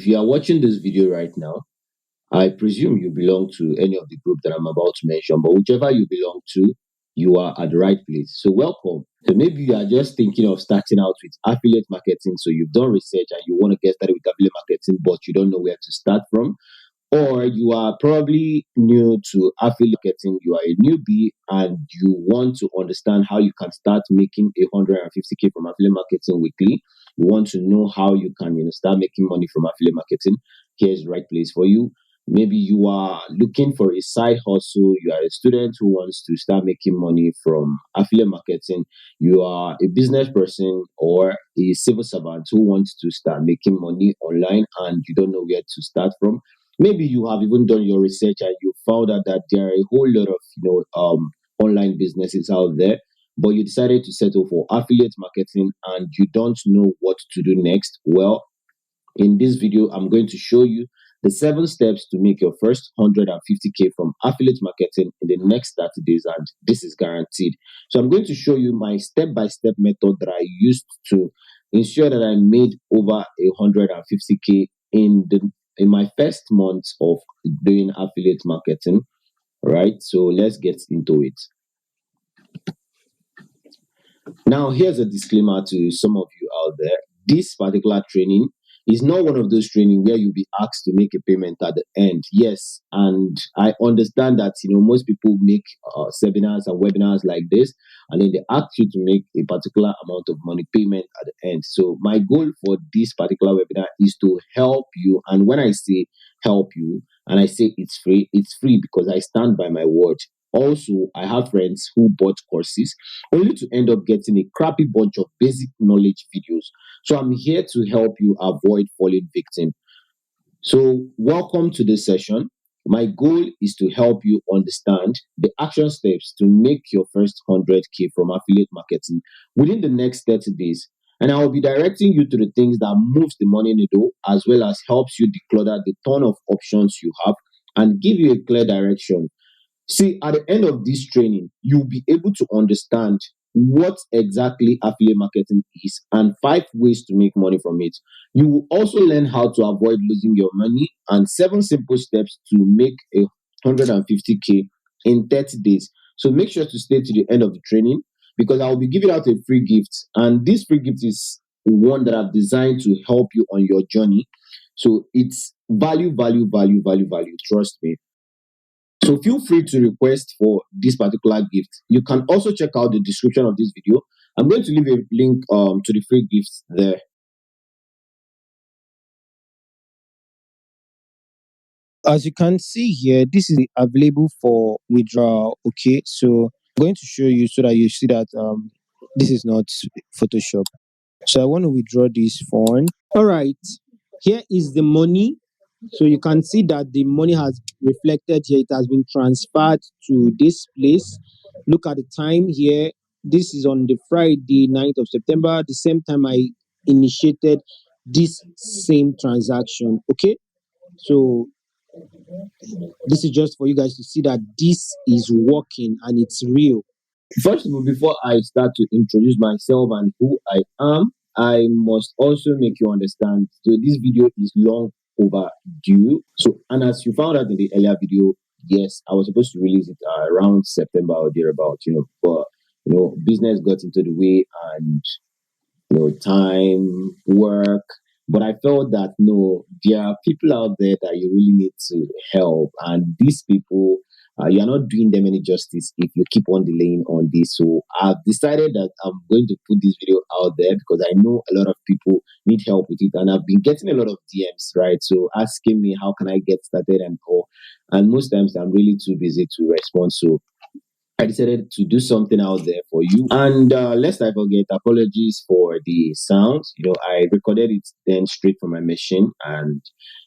If you are watching this video right now, I presume you belong to any of the group that I'm about to mention, but whichever you belong to, you are at the right place. So welcome. So maybe you are just thinking of starting out with affiliate marketing. So you've done research and you want to get started with affiliate marketing, but you don't know where to start from. Or you are probably new to affiliate marketing, you are a newbie and you want to understand how you can start making 150K from affiliate marketing weekly. You want to know how you can start making money from affiliate marketing. Here's the right place for you. Maybe you are looking for a side hustle, you are a student who wants to start making money from affiliate marketing, you are a business person or a civil servant who wants to start making money online and you don't know where to start from. Maybe you have even done your research and you found out that there are a whole lot of online businesses out there, but you decided to settle for affiliate marketing and you don't know what to do next. Well, in this video, I'm going to show you the 7 steps to make your first 150K from affiliate marketing in the next 30 days, and this is guaranteed. So I'm going to show you my step-by-step method that I used to ensure that I made over 150K in my first month of doing affiliate marketing. Right, so let's get into it. Now, here's a disclaimer to some of you out there. This particular training is not one of those training where you'll be asked to make a payment at the end. Yes, and I understand that most people make seminars and webinars like this, and then they ask you to make a particular amount of money payment at the end. So my goal for this particular webinar is to help you. And when I say help you, and I say it's free because I stand by my word. Also, I have friends who bought courses only to end up getting a crappy bunch of basic knowledge videos. So I'm here to help you avoid falling victim. So welcome to this session. My goal is to help you understand the action steps to make your first 100K from affiliate marketing within the next 30 days. And I will be directing you to the things that moves the money needle as well as helps you declutter the ton of options you have and give you a clear direction. See, at the end of this training, you'll be able to understand what exactly affiliate marketing is and 5 ways to make money from it. You will also learn how to avoid losing your money and 7 simple steps to make 150K in 30 days. So make sure to stay to the end of the training because I will be giving out a free gift. And this free gift is one that I've designed to help you on your journey. So it's value. Trust me. So feel free to request for this particular gift. You can also check out the description of this video. I'm going to leave a link to the free gifts there. As you can see here, this is available for withdrawal. Okay, so I'm going to show you so that you see that this is not Photoshop. So I want to withdraw this fund. All right, here is the money. So you can see that the money has reflected here. It has been transferred to this place. Look at the time here. This is on the Friday, 9th of September, the same time I initiated this same transaction. Okay, so this is just for you guys to see that this is working and it's real. First of all, before I start to introduce myself and who I am, I must also make you understand. So this video is long overdue. So, and as you found out in the earlier video, yes, I was supposed to release it around September or thereabout, but business got into the way and time, work. But I felt that no, there are people out there that you really need to help, and these people, you are not doing them any justice if you keep on delaying on this. So I've decided that I'm going to put this video out there because I know a lot of people need help with it, and I've been getting a lot of DMs, right? So asking me how can I get started and all, and most times I'm really too busy to respond. So I decided to do something out there for you. And lest I forget, apologies for the sound. I recorded it then straight from my machine and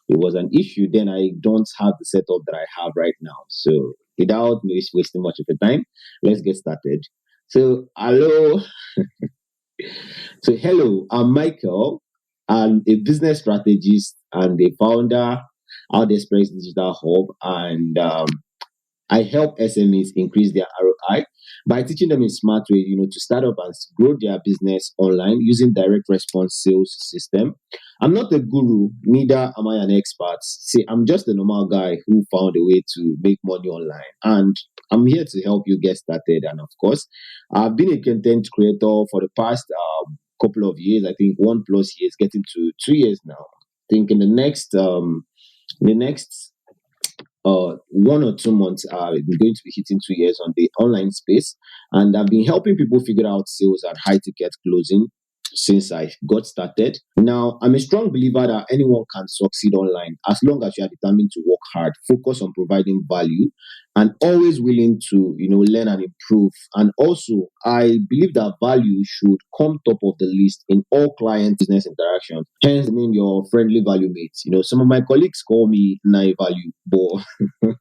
it was an issue. Then I don't have the setup that I have right now. So without me wasting much of your time, let's get started. So hello. Hello, I'm Michael. I'm a business strategist and the founder of the Express Digital Hub. And I help SMEs increase their ROI by teaching them a smart way, to start up and grow their business online using direct response sales system. I'm not a guru, neither am I an expert. See, I'm just a normal guy who found a way to make money online, and I'm here to help you get started. And of course, I've been a content creator for the past couple of years. I think 1+ years, getting to 2 years now. I think in the next 1 or 2 months, we're going to be hitting 2 years on the online space, and I've been helping people figure out sales and high ticket closing since I got started. Now, I'm a strong believer that anyone can succeed online as long as you are determined to work hard, focus on providing value, and always willing to, learn and improve. And also, I believe that value should come top of the list in all client business interactions. Hence, the name your friendly value mates. Some of my colleagues call me Nai Value, but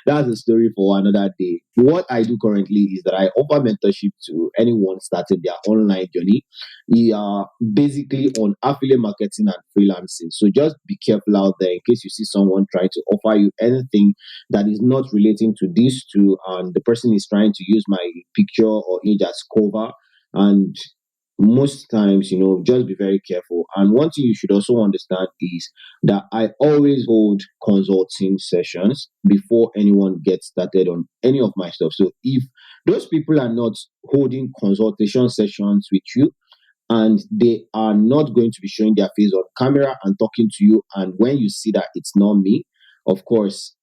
that's a story for another day. What I do currently is that I offer mentorship to anyone starting their online journey. We are basically on affiliate marketing and freelancing. So just be careful out there in case you see someone trying to offer you anything that is not relating to these two, and the person is trying to use my picture or image as cover. And most times, just be very careful. And one thing you should also understand is that I always hold consulting sessions before anyone gets started on any of my stuff. So if those people are not holding consultation sessions with you, and they are not going to be showing their face on camera and talking to you, and when you see that it's not me, of course,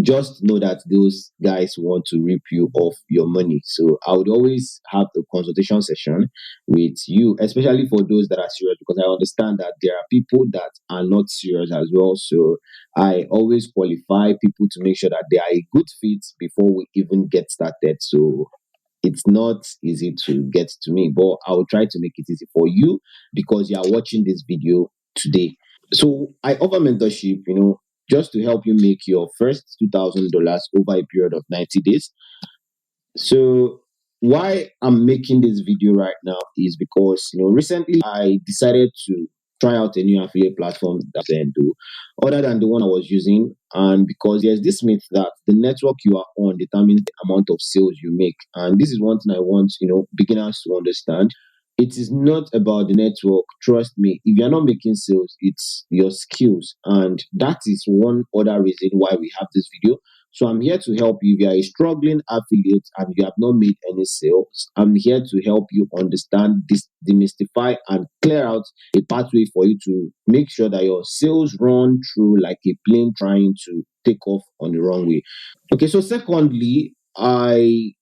just know that those guys want to rip you off your money. So I would always have a consultation session with you, especially for those that are serious, because I understand that there are people that are not serious as well. So I always qualify people to make sure that they are a good fit before we even get started. So it's not easy to get to me, but I will try to make it easy for you because you are watching this video today. So I offer mentorship, just to help you make your first $2,000 over a period of 90 days. So why I'm making this video right now is because recently I decided to try out a new affiliate platform that I can do other than the one I was using, and because there's this myth that the network you are on determines the amount of sales you make. And this is one thing I want beginners to understand. It is not about the network. Trust me, if you're not making sales, it's your skills. And that is one other reason why we have this video. So I'm here to help you. If you are a struggling affiliate and you have not made any sales, I'm here to help you understand this, demystify, and clear out a pathway for you to make sure that your sales run through like a plane trying to take off on the runway. Okay, so secondly, I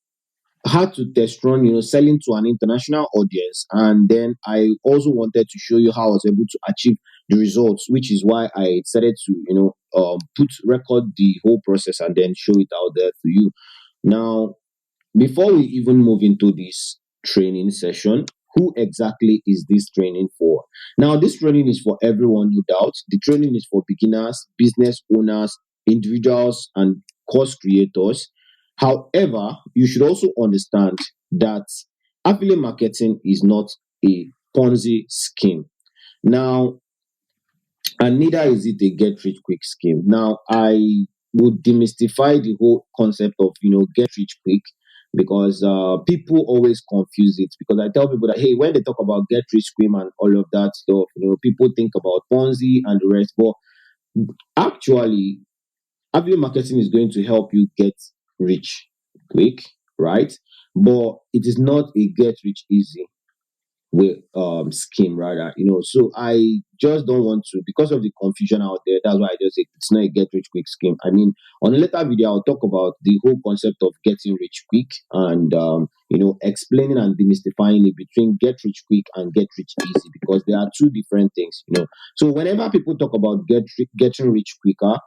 had to test run, selling to an international audience. And then I also wanted to show you how I was able to achieve the results, which is why I decided to, record the whole process and then show it out there to you. Now, before we even move into this training session, who exactly is this training for? Now, this training is for everyone, no doubt. The training is for beginners, business owners, individuals, and course creators. However, you should also understand that affiliate marketing is not a Ponzi scheme. Now, and neither is it a get rich quick scheme. Now, I would demystify the whole concept of get rich quick, because people always confuse it. Because I tell people that, hey, when they talk about get rich quick and all of that stuff, people think about Ponzi and the rest. But actually, affiliate marketing is going to help you get rich quick, right? But it is not a get rich easy way scheme, rather. So I just don't want to, because of the confusion out there. That's why I just say it's not a get rich quick scheme. I mean, on a later video I'll talk about the whole concept of getting rich quick, and explaining and demystifying it between get rich quick and get rich easy, because there are two different things. So whenever people talk about getting rich quicker,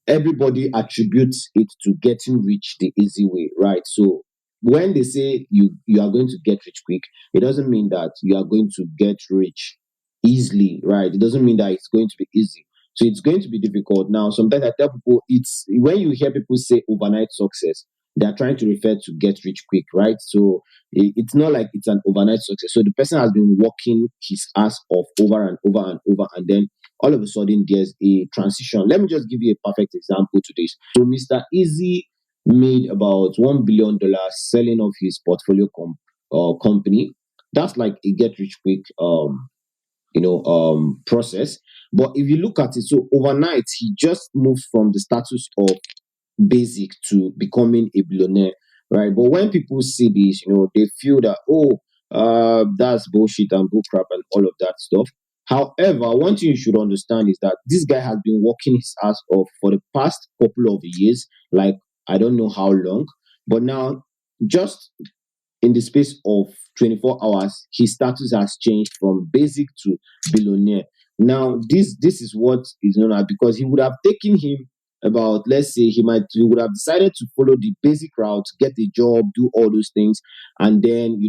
everybody attributes it to getting rich the easy way, right? So when they say you are going to get rich quick, it doesn't mean that you are going to get rich easily, right? It doesn't mean that it's going to be easy. So it's going to be difficult. Now, sometimes I tell people, it's when you hear people say overnight success, they are trying to refer to get rich quick, right? So it's not like it's an overnight success. So the person has been working his ass off over and over and over, and then all of a sudden there's a transition. Let me just give you a perfect example to this. So Mr. Easy made about $1 billion selling off his portfolio company. That's like a get rich quick process. But if you look at it, so overnight he just moved from the status of basic to becoming a billionaire, right? But when people see this, they feel that, oh, that's bullshit and bullcrap and all of that stuff. However, one thing you should understand is that this guy has been working his ass off for the past couple of years, like I don't know how long, but now just in the space of 24 hours, his status has changed from basic to billionaire. Now, this is what is known as, because he would have taken him about, let's say he would have decided to follow the basic route, get a job, do all those things, and then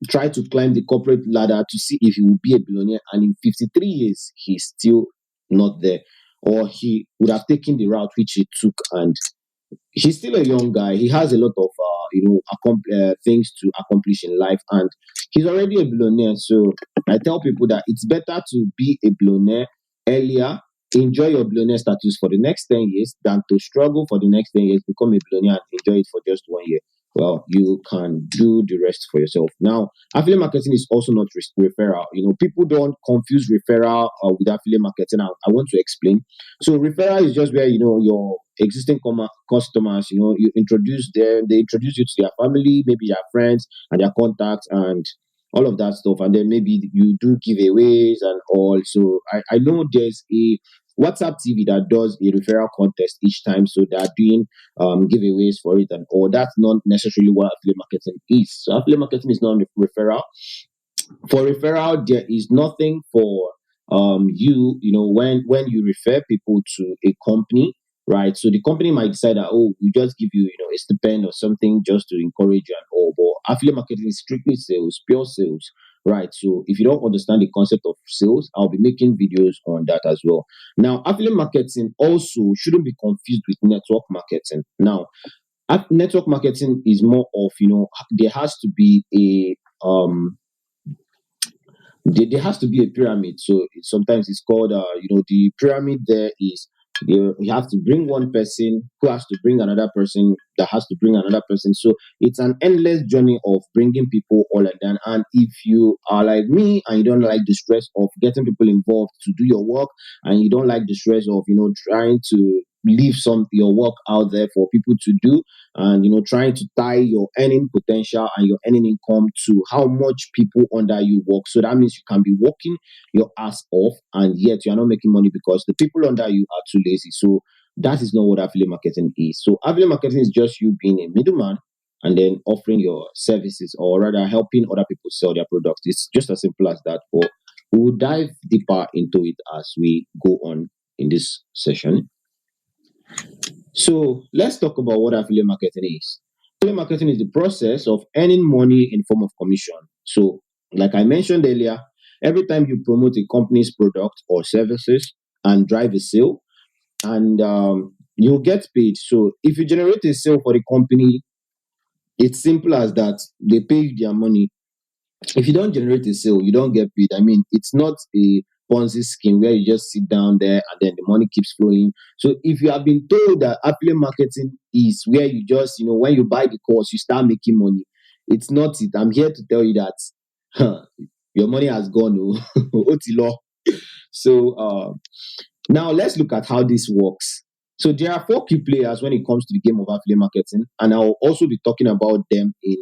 try to climb the corporate ladder to see if he will be a billionaire. And in 53 years, he's still not there. Or he would have taken the route which he took, and he's still a young guy. He has a lot of things to accomplish in life, and he's already a billionaire. So I tell people that it's better to be a billionaire earlier, enjoy your billionaire status for the next 10 years, than to struggle for the next 10 years, become a billionaire, and enjoy it for just 1 year. Well, you can do the rest for yourself. Now, affiliate marketing is also not referral. People don't confuse referral with affiliate marketing. I want to explain. So referral is just where your existing customers, you introduce them, they introduce you to their family, maybe their friends and their contacts and all of that stuff, and then maybe you do giveaways and all. So I know there's a WhatsApp TV that does a referral contest each time, so they're doing giveaways for it and all. That's not necessarily what affiliate marketing is. So affiliate marketing is not referral. For referral, there is nothing for when you refer people to a company, right? So the company might decide that, oh, we just give you a stipend or something just to encourage you and all. But affiliate marketing is strictly sales, pure sales, right? So if you don't understand the concept of sales, I'll be making videos on that as well. Now, affiliate marketing also shouldn't be confused with network marketing. Now, network marketing is more of, there has to be there has to be a pyramid. So sometimes it's called, the pyramid there is, you have to bring one person who has to bring another person that has to bring another person. So it's an endless journey of bringing people all at that. And if you are like me and you don't like the stress of getting people involved to do your work, and you don't like the stress of, trying to leave some your work out there for people to do, and trying to tie your earning potential and your earning income to how much people under you work. So that means you can be working your ass off, and yet you are not making money because the people under you are too lazy. So that is not what affiliate marketing is. So affiliate marketing is just you being a middleman and then offering your services, or rather helping other people sell their products. It's just as simple as that. But we will dive deeper into it as we go on in this session. So let's talk about what affiliate marketing is. Affiliate marketing is the process of earning money in form of commission. So, like I mentioned earlier, every time you promote a company's product or services and drive a sale, and you'll get paid. So, if you generate a sale for the company, it's simple as that. They pay you their money. If you don't generate a sale, you don't get paid. I mean, it's not a Ponzi scheme where you just sit down there and then the money keeps flowing. So if you have been told that affiliate marketing is where you just, when you buy the course, you start making money, it's not it. I'm here to tell you that your money has gone. Otilo. So now let's look at how this works. So there are four key players when it comes to the game of affiliate marketing, and I'll also be talking about them in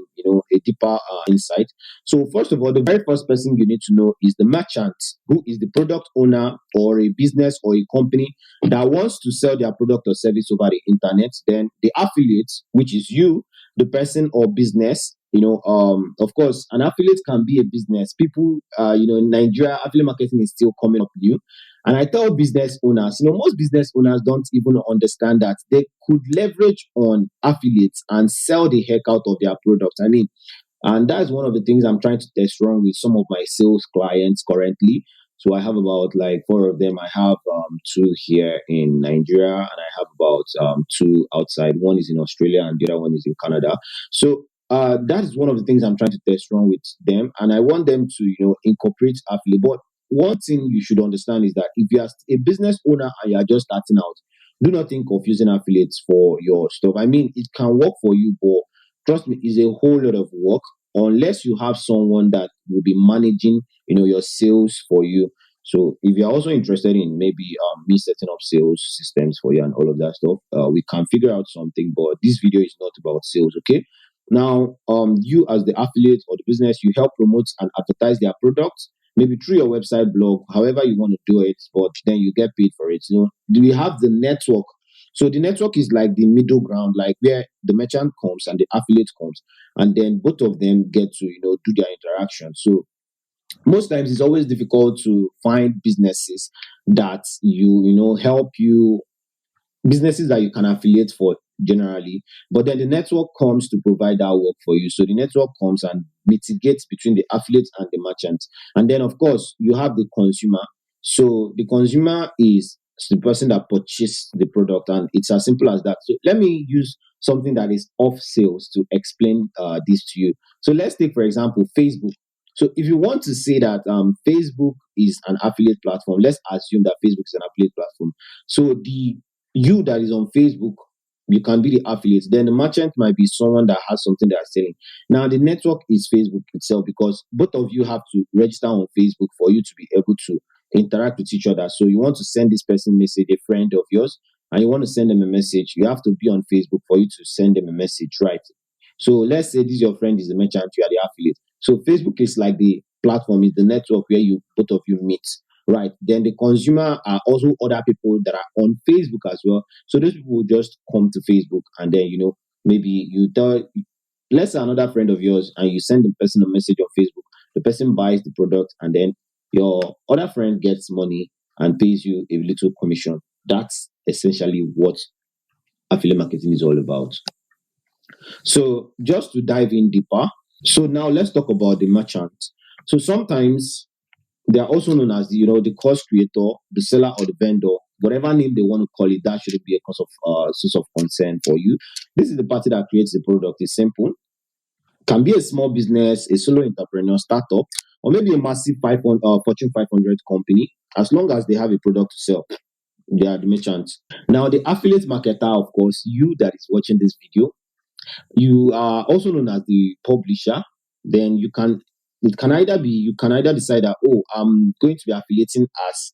a deeper insight. So first of all, the very first person you need to know is the merchant, who is the product owner or a business or a company that wants to sell their product or service over the internet. Then the affiliate, which is you, the person or business. Of course, an affiliate can be a business. People, in Nigeria, affiliate marketing is still coming up new. And I tell business owners, most business owners don't even understand that they could leverage on affiliates and sell the heck out of their products. I mean, and that's one of the things I'm trying to test run with some of my sales clients currently. So I have about like four of them. I have two here in Nigeria, and I have about two outside. One is in Australia, and the other one is in Canada. So that is one of the things I'm trying to test run with them, and I want them to incorporate affiliate. But one thing you should understand is that if you are a business owner and you are just starting out, do not think of using affiliates for your stuff. I mean, it can work for you, but trust me, it's a whole lot of work unless you have someone that will be managing, your sales for you. So if you're also interested in maybe me setting up sales systems for you and all of that stuff, we can figure out something. But this video is not about sales, okay? Now, you as the affiliate or the business, you help promote and advertise their products, maybe through your website, blog, however you want to do it, but then you get paid for it. Do we have the network? So the network is like the middle ground, like where the merchant comes and the affiliate comes, and then both of them get to do their interaction. So most times it's always difficult to find businesses that help you, businesses that you can affiliate for generally, but then the network comes to provide that work for you. So the network comes and mitigates between the affiliate and the merchant. And then of course you have the consumer. So the consumer is the person that purchased the product, and it's as simple as that. So let me use something that is off sales to explain this to you. So let's take, for example, Facebook. So if you want to say that Facebook is an affiliate platform, let's assume that Facebook is an affiliate platform. So the you that is on Facebook, you can be the affiliate. Then the merchant might be someone that has something they are selling. Now the network is Facebook itself, because both of you have to register on Facebook for you to be able to interact with each other. So you want to send this person message, a friend of yours, and you want to send them a message, you have to be on Facebook for you to send them a message, right? So let's say this your friend is a merchant, you are the affiliate. So Facebook is like the platform, is the network where you both of you meet, right? Then the consumer are also other people that are on Facebook as well. So those people will just come to Facebook, and then maybe you tell, let's say another friend of yours, and you send the person a message on Facebook. The person buys the product, and then your other friend gets money and pays you a little commission. That's essentially what affiliate marketing is all about. So just to dive in deeper, so now let's talk about the merchant. So sometimes they are also known as the course creator, the seller, or the vendor, whatever name they want to call it. That should be a cause of source of concern for you. This is the party that creates the product. It's simple. Can be a small business, a solo entrepreneur, startup, or maybe a massive Fortune 500 company. As long as they have a product to sell, they are the merchant. Now, the affiliate marketer, of course, you that is watching this video, you are also known as the publisher. Then it can either be, you can either decide that, oh, I'm going to be affiliating as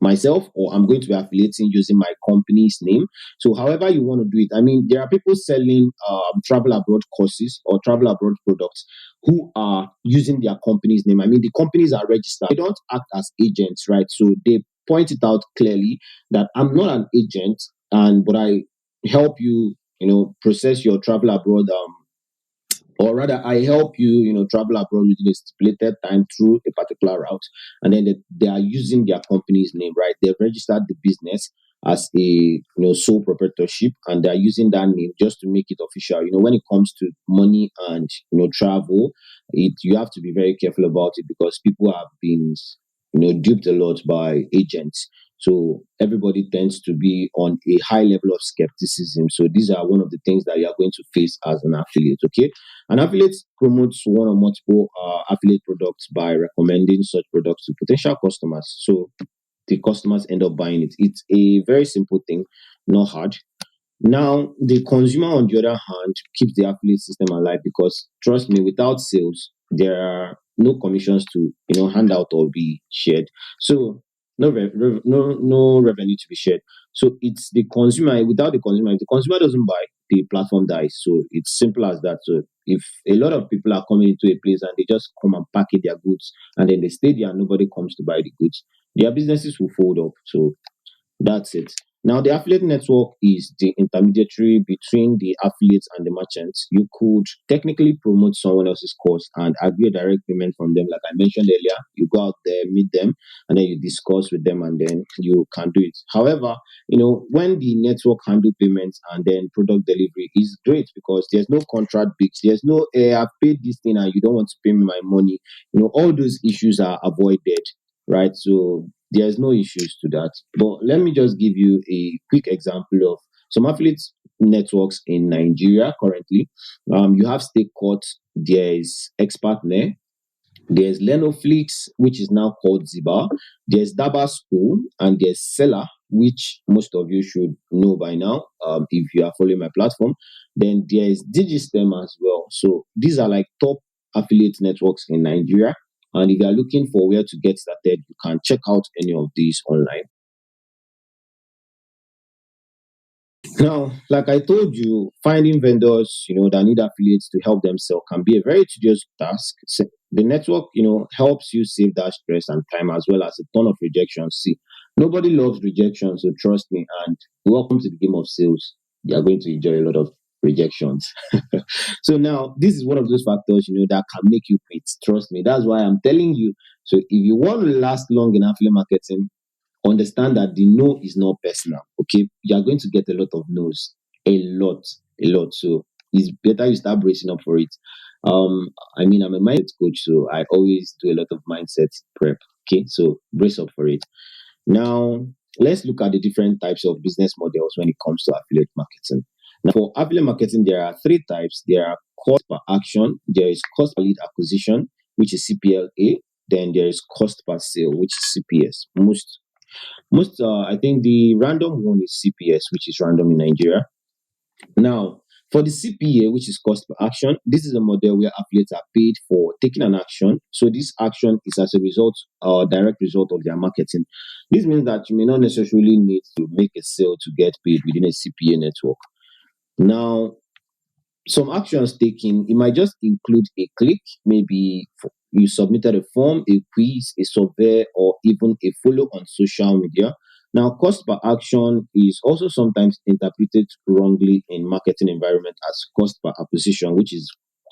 myself, or I'm going to be affiliating using my company's name. So however you want to do it. I mean, there are people selling travel abroad courses or travel abroad products who are using their company's name. I mean, the companies are registered. They don't act as agents, right? So they point it out clearly that I'm not an agent, and but I help you, process your travel abroad, or rather I help you, travel abroad within a stipulated time through a particular route. And then they are using their company's name, right? They've registered the business as a sole proprietorship, and they're using that name just to make it official. When it comes to money and travel, you have to be very careful about it, because people have been duped a lot by agents. So everybody tends to be on a high level of skepticism. So these are one of the things that you are going to face as an affiliate. Okay, an affiliate promotes one or multiple affiliate products by recommending such products to potential customers. So the customers end up buying it. It's a very simple thing, not hard. Now, the consumer, on the other hand, keeps the affiliate system alive, because trust me, without sales, there are no commissions to hand out or be shared. So no revenue to be shared. So it's the consumer. Without the consumer, if the consumer doesn't buy, the platform dies. So it's simple as that. So if a lot of people are coming into a place and they just come and package their goods, and then they stay there and nobody comes to buy the goods, their businesses will fold up. So that's it. Now, the affiliate network is the intermediary between the affiliates and the merchants. You could technically promote someone else's course and agree a direct payment from them. Like I mentioned earlier, you go out there, meet them, and then you discuss with them, and then you can do it. However, when the network handle payments and then product delivery is great, because there's no contract breach. There's no, hey, I've paid this thing and you don't want to pay me my money. All those issues are avoided, right? So there's no issues to that. But let me just give you a quick example of some affiliate networks in Nigeria currently. You have Stake Court, there's Expertner, there's Lenoflix, which is now called Ziba, there's Daba School, and there's Selar. which most of you should know by now, if you are following my platform. Then there is Digistem as well. So these are like top affiliate networks in Nigeria. And if you are looking for where to get started, you can check out any of these online. Now, like I told you, finding vendors, that need affiliates to help them sell can be a very tedious task. The network, helps you save that stress and time as well as a ton of rejections. See, nobody loves rejection, so trust me. And welcome to the game of sales. You are going to enjoy a lot of rejections. So now, this is one of those factors, that can make you quit. Trust me. That's why I'm telling you. So if you want to last long in affiliate marketing, understand that the no is not personal. Okay, you are going to get a lot of no's, lot, a lot. So it's better you start bracing up for it. I mean, I'm a mindset coach, so I always do a lot of mindset prep. Okay, so brace up for it. Now, let's look at the different types of business models when it comes to affiliate marketing. Now, for affiliate marketing, there are three types. There are cost per action, there is cost per lead acquisition, which is CPLA, then there is cost per sale, which is CPS. I think the random one is CPS, which is random in Nigeria. Now, for the CPA, which is cost per action, this is a model where affiliates are paid for taking an action. So this action is as a result, direct result of their marketing. This means that you may not necessarily need to make a sale to get paid within a CPA network. Now, some actions taken, it might just include a click, maybe you submitted a form, a quiz, a survey, or even a follow on social media. Now, cost per action is also sometimes interpreted wrongly in marketing environment as cost per acquisition, which is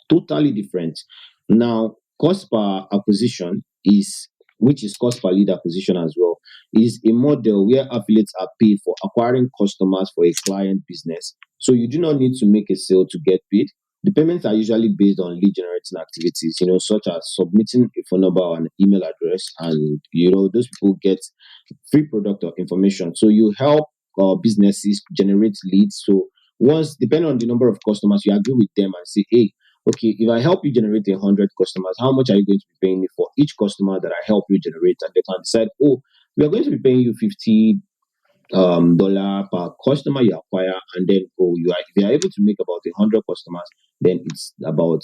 totally different. Now, cost per acquisition is, which is cost per lead acquisition as well, is a model where affiliates are paid for acquiring customers for a client business. So you do not need to make a sale to get paid. The payments are usually based on lead generating activities, such as submitting a phone number or an email address, and those people get free product or information. So you help businesses generate leads. So once, depending on the number of customers, you agree with them and say, hey, okay, if I help you generate 100 customers, how much are you going to be paying me for each customer that I help you generate? And they can decide, oh, we are going to be paying you $50 per customer you acquire, and then if you are able to make about 100 customers, then it's about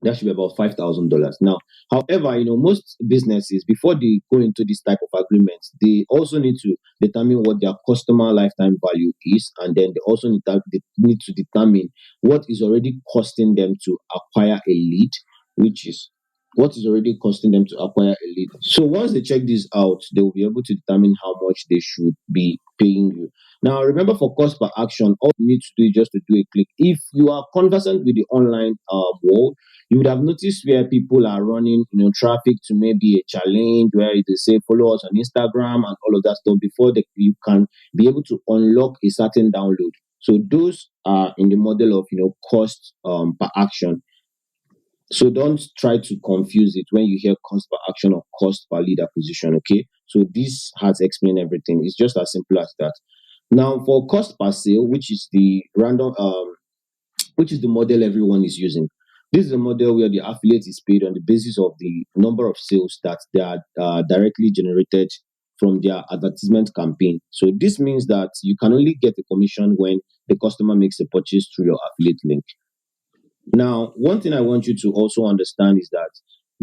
that should be about $5,000. Now, however, most businesses, before they go into this type of agreements, they also need to determine what their customer lifetime value is, and then they need to determine what is already costing them to acquire a lead, which is what is already costing them to acquire a lead. So once they check this out, they will be able to determine how much they should be paying you. Now, remember, for cost per action, all you need to do is just to do a click. If you are conversant with the online world, you would have noticed where people are running, traffic to maybe a challenge where they say follow us on Instagram and all of that stuff before you can be able to unlock a certain download. So those are in the model of cost per action. So don't try to confuse it when you hear cost per action or cost per lead acquisition. Okay, so this has explained everything. It's just as simple as that. Now, for cost per sale, which is the model everyone is using. This is a model where the affiliate is paid on the basis of the number of sales that they are directly generated from their advertisement campaign. So this means that you can only get a commission when the customer makes a purchase through your affiliate link. Now, one thing I want you to also understand is that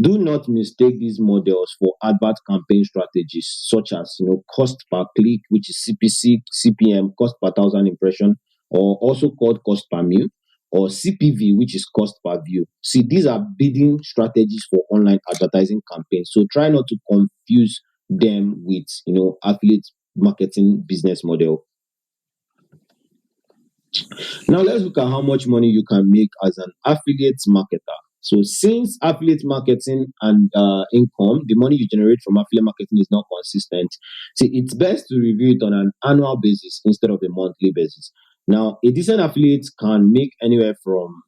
do not mistake these models for advert campaign strategies such as cost per click, which is CPC, CPM, cost per thousand impression, or also called cost per mille, or CPV, which is cost per view. See, these are bidding strategies for online advertising campaigns. So try not to confuse them with affiliate marketing business model. Now let's look at how much money you can make as an affiliate marketer. So since affiliate marketing and income, the money you generate from affiliate marketing is not consistent, see, it's best to review it on an annual basis instead of a monthly basis. Now, a decent affiliate can make anywhere from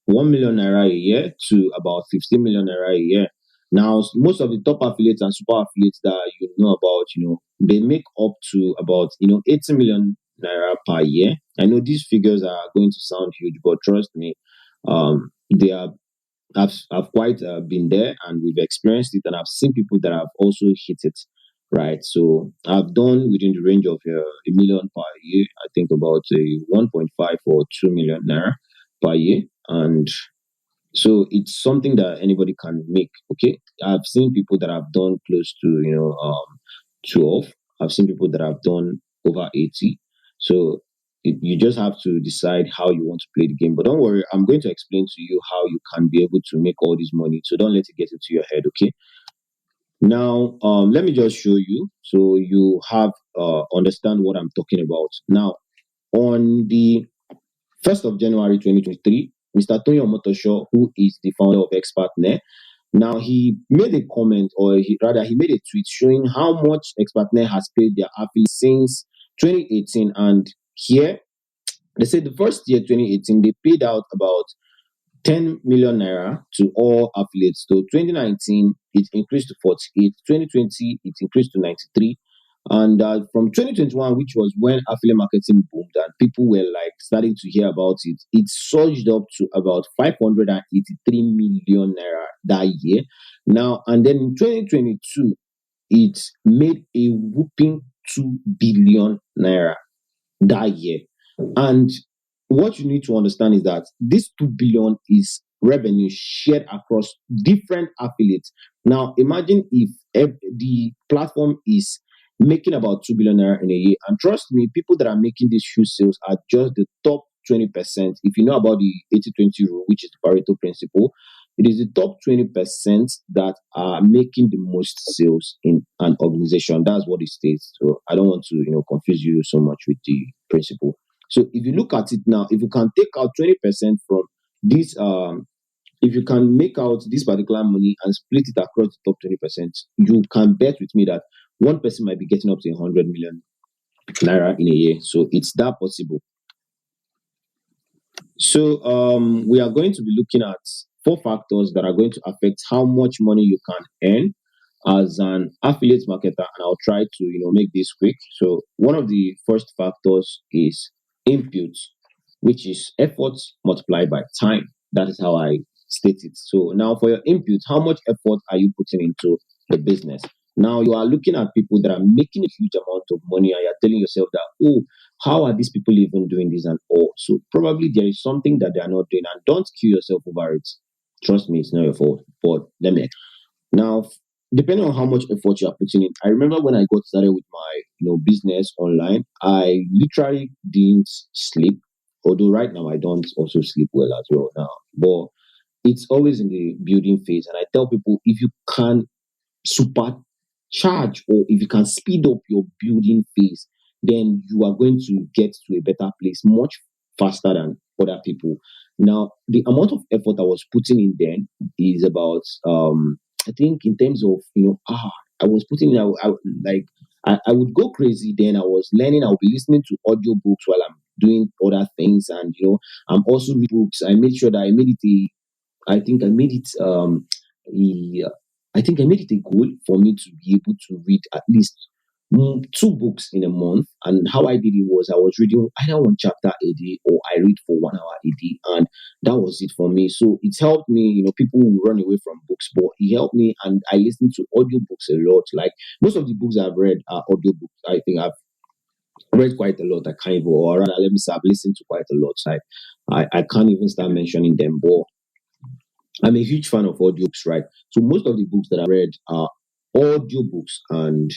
1 million naira a year to about 15 million naira a year. Now, most of the top affiliates and super affiliates that you know about, they make up to about 80 million naira per year. I know these figures are going to sound huge, but trust me, they are. I've quite been there, and we've experienced it, and I've seen people that have also hit it. right? So I've done within the range of a million per year. I think about a 1.5 or 2 million naira per year, and so it's something that anybody can make. Okay, I've seen people that have done close to 12. I've seen people that have done over 80. So you just have to decide how you want to play the game. But don't worry, I'm going to explain to you how you can be able to make all this money. So don't let it get into your head. Okay. Now, let me just show you so you have understand what I'm talking about. Now, on the 1st of January 2023, Mr. Tony Omotosho, who is the founder of ExpertNet, now he made a comment, or rather he made a tweet showing how much ExpertNet has paid their affiliates since 2018. And here they said the first year, 2018, they paid out about 10 million naira to all affiliates. So 2019, it increased to 48. 2020, it increased to 93. And from 2021, which was when affiliate marketing boomed and people were like starting to hear about it, it surged up to about 583 million naira that year. Now, and then in 2022, it made a whooping 2 billion naira that year. And what you need to understand is that this 2 billion is revenue shared across different affiliates. Now, imagine if the platform is making about 2 billion naira in a year. And trust me, people that are making these huge sales are just the top 20%. If you know about the 80-20 rule, which is the Pareto principle, it is the top 20% that are making the most sales in an organization. That's what it states. So I don't want to, confuse you so much with the principle. So if you look at it now, if you can take out 20% from this, if you can make out this particular money and split it across the top 20%, you can bet with me that one person might be getting up to 100 million naira in a year. So it's that possible. So we are going to be looking at four factors that are going to affect how much money you can earn as an affiliate marketer, and I'll try to make this quick. So one of the first factors is input, which is effort multiplied by time. That is how I state it. So now for your input, how much effort are you putting into the business? Now you are looking at people that are making a huge amount of money, and you're telling yourself that, oh, how are these people even doing this and all? So probably there is something that they are not doing, and don't kill yourself over it. Trust me, it's not your fault. But let me now, depending on how much effort you are putting in, I remember when I got started with my business online, I literally didn't sleep. Although right now I don't also sleep well as well now. But it's always in the building phase. And I tell people, if you can supercharge, or if you can speed up your building phase, then you are going to get to a better place much faster than other people. Now, the amount of effort I was putting in then is about I think in terms of I was putting in like I would go crazy then. I was learning, I would be listening to audio books while I'm doing other things, and I'm also reading books. I made sure that I made it I think I made it a, I think I made it a goal for me to be able to read at least two books in a month. And how I did it was I was reading either one chapter a day, or I read for 1 hour a day, and that was it for me. So it's helped me. People will run away from books, but it helped me, and I listen to audiobooks a lot. Like most of the books I've read are audiobooks. I think I've read quite a lot. I can't even, or rather, let me say, I've listened to quite a lot. So I can't even start mentioning them, but I'm a huge fan of audiobooks, right? So most of the books that I read are audiobooks, and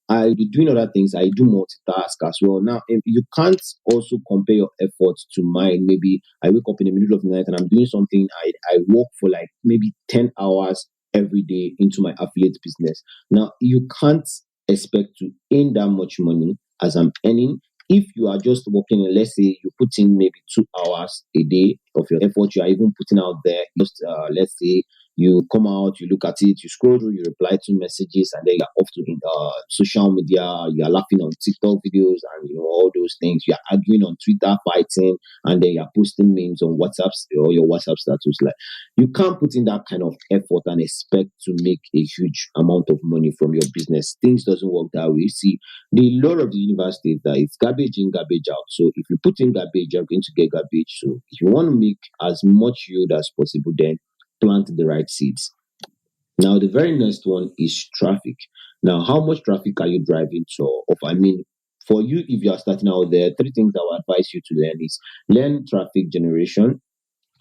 I be doing other things. I do multitask as well. Now, if you can't also compare your efforts to mine. Maybe I wake up in the middle of the night and I'm doing something. I work for like maybe 10 hours every day into my affiliate business. Now, you can't expect to earn that much money as I'm earning if you are just working. Let's say you put in maybe 2 hours a day of your effort you are even putting out there. Just let's say you come out, you look at it, you scroll through, you reply to messages, and then you're off to social media. You are laughing on TikTok videos and all those things. You are arguing on Twitter, fighting, and then you're posting memes on WhatsApp or your WhatsApp status. Like, you can't put in that kind of effort and expect to make a huge amount of money from your business. Things doesn't work that way. See, the law of the universe is that it's garbage in, garbage out. So if you put in garbage, you're going to get garbage. So if you want to make as much yield as possible, then plant the right seeds. Now, the very next one is traffic. Now, how much traffic are you driving to your offer? I mean, for you, if you are starting out there, three things I would advise you to learn is learn traffic generation,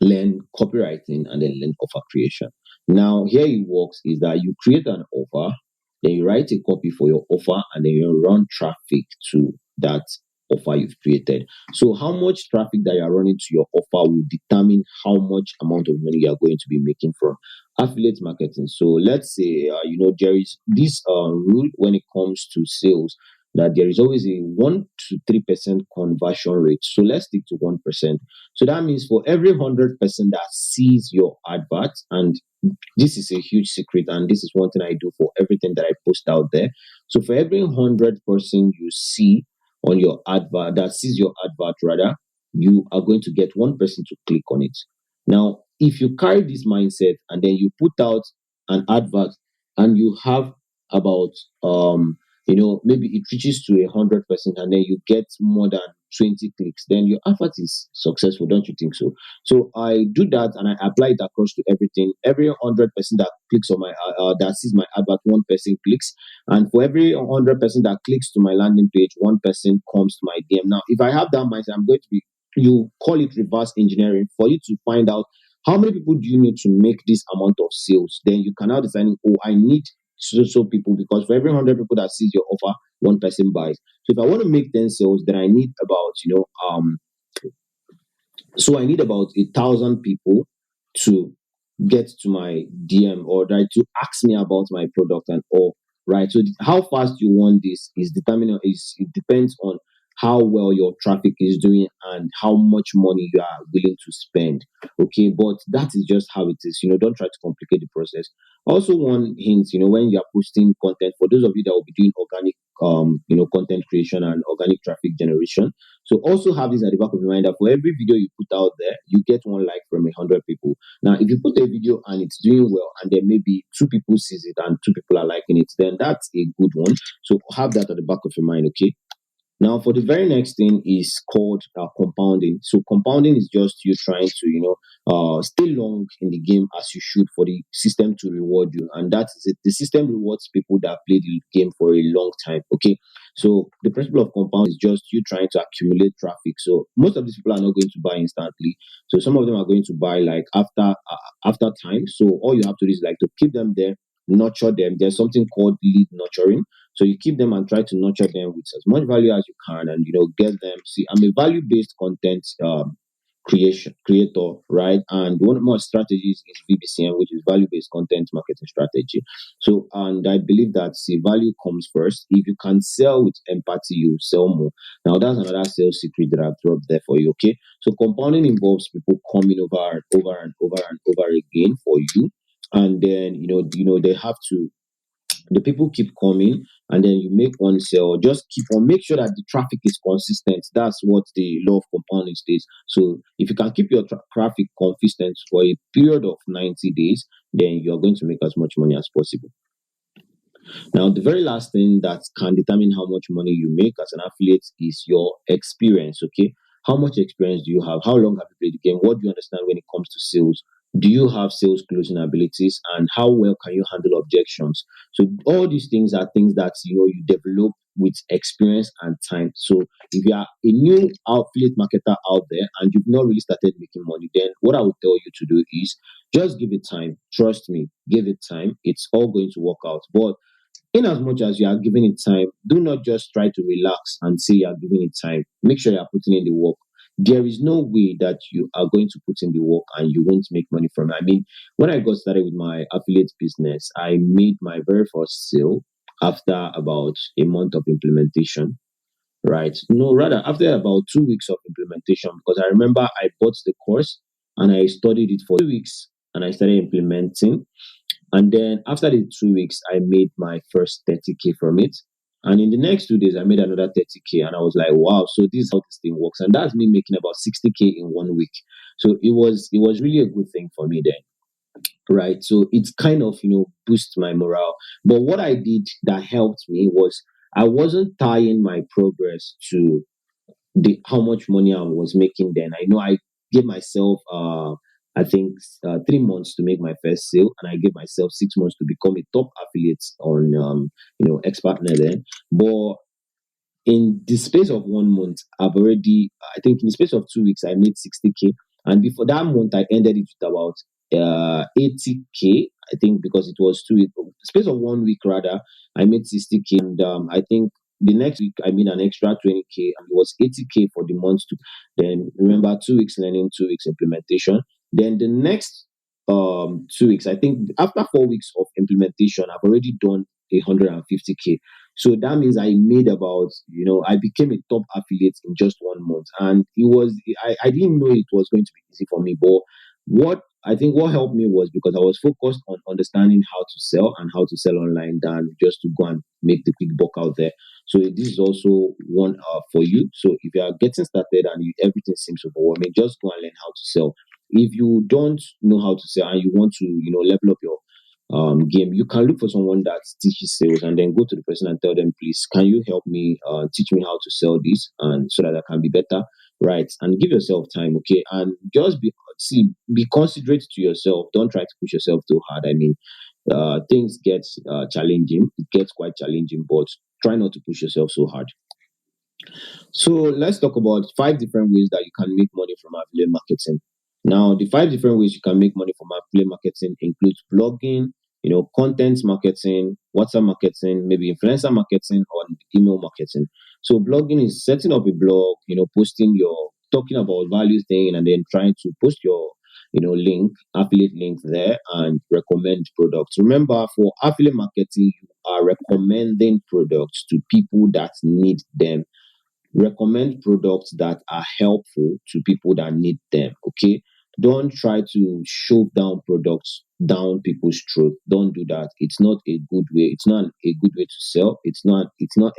learn copywriting, and then learn offer creation. Now, here it works is that you create an offer, then you write a copy for your offer, and then you run traffic to that offer you've created. So, how much traffic that you are running to your offer will determine how much amount of money you are going to be making from affiliate marketing. So, let's say there is this rule when it comes to sales that there is always a 1 to 3% conversion rate. So let's stick to 1%. So that means for every 100% that sees your advert, and this is a huge secret, and this is one thing I do for everything that I post out there. So for every 100% you see on your advert, that sees your advert rather, you are going to get one person to click on it. Now, if you carry this mindset and then you put out an advert and you have about maybe it reaches to 100% and then you get more than 20 clicks, then your advert is successful, don't you think so? So I do that and I apply it across to everything. Every 100% that clicks on my that sees my advert, one person clicks, and for every 100% that clicks to my landing page, one person comes to my DM. Now, if I have that mindset, I'm going to be, you call it reverse engineering, for you to find out how many people do you need to make this amount of sales. Then you can now decide, oh, I need so people, because for every 100 people that sees your offer, one person buys. So if I want to make 10 sales, then I need about so I need about 1,000 people to get to my DM or right to ask me about my product and all. Right. So how fast you want this is determined. Is it depends on how well your traffic is doing and how much money you are willing to spend. Okay, but that is just how it is. Don't try to complicate the process. Also, one hint. When you are posting content, for those of you that will be doing organic, content creation and organic traffic generation, so also have this at the back of your mind that for every video you put out there, you get one like from 100 people. Now, if you put a video and it's doing well, and then maybe 2 people sees it and 2 people are liking it, then that's a good one. So have that at the back of your mind, okay? Now, for the very next thing is called compounding. So compounding is just you trying to, stay long in the game as you should for the system to reward you, and that is it. The system rewards people that play the game for a long time. Okay, so the principle of compound is just you trying to accumulate traffic. So most of these people are not going to buy instantly. So some of them are going to buy like after time. So all you have to do is like to keep them there, nurture them. There's something called lead nurturing. So you keep them and try to nurture them with as much value as you can, and get them. See, I'm a value-based content creator, right? And one of my strategies is VBCM, which is value-based content marketing strategy. So, and I believe that see, value comes first. If you can sell with empathy, you sell more. Now, that's another sales secret that I've dropped there for you. Okay, so compounding involves people coming over and over and over and over again for you, and then they have to, the people keep coming, and then you make one sale. Just keep on, make sure that the traffic is consistent. That's what the law of compounding states. So if you can keep your traffic consistent for a period of 90 days, then you're going to make as much money as possible. Now, the very last thing that can determine how much money you make as an affiliate is your experience. Okay, how much experience do you have? How long have you played the game? What do you understand when it comes to sales? Do you have sales closing abilities, and how well can you handle objections? So all these things are things that you develop with experience and time. So if you are a new affiliate marketer out there and you've not really started making money, then what I would tell you to do is just give it time. Trust me, give it time. It's all going to work out. But in as much as you are giving it time, do not just try to relax and say you are giving it time. Make sure you are putting in the work. There is no way that you are going to put in the work and you won't make money from it. I mean, when I got started with my affiliate business, I made my very first sale after about a month of implementation, right? No, rather after about 2 weeks of implementation, because I remember I bought the course and I studied it for 2 weeks and I started implementing. And then after the 2 weeks, I made my first 30K from it. And in the next 2 days, I made another 30K. And I was like, wow, so this is how this thing works. And that's me making about 60K in 1 week. So it was really a good thing for me then. Right. So it's kind of, boost my morale. But what I did that helped me was I wasn't tying my progress to the how much money I was making then. I know I gave myself I think 3 months to make my first sale, and I gave myself 6 months to become a top affiliate on expert then. But in the space of 1 month, I've already, I think in the space of 2 weeks, I made 60K. And before that month, I ended it with about 80K. I think because it was 2 weeks, space of 1 week rather, I made 60K. And I think the next week, I made an extra 20K, and it was 80K for the month. Then remember, 2 weeks learning, 2 weeks implementation. Then the next 2 weeks, I think after 4 weeks of implementation, I've already done 150K. So that means I made about, I became a top affiliate in just 1 month. And I didn't know it was going to be easy for me. But what helped me was because I was focused on understanding how to sell and how to sell online than just to go and make the quick buck out there. So this is also one for you. So if you are getting started and everything seems overwhelming, just go and learn how to sell. If you don't know how to sell and you want to, level up your game, you can look for someone that teaches sales and then go to the person and tell them, please, can you help me teach me how to sell this, and so that I can be better, right? And give yourself time, okay? And just be considerate to yourself. Don't try to push yourself too hard. I mean, things get challenging. It gets quite challenging, but try not to push yourself so hard. So let's talk about 5 different ways that you can make money from affiliate marketing. Now, the 5 different ways you can make money from affiliate marketing includes blogging, content marketing, WhatsApp marketing, maybe influencer marketing, or email marketing. So blogging is setting up a blog, posting your talking about value thing, and then trying to post your affiliate link there and recommend products. Remember, for affiliate marketing, you are recommending products to people that need them. Recommend products that are helpful to people that need them. Okay. Don't try to shove down products down people's throat. Don't do that. It's not a good way. It's not a good way to sell. It's not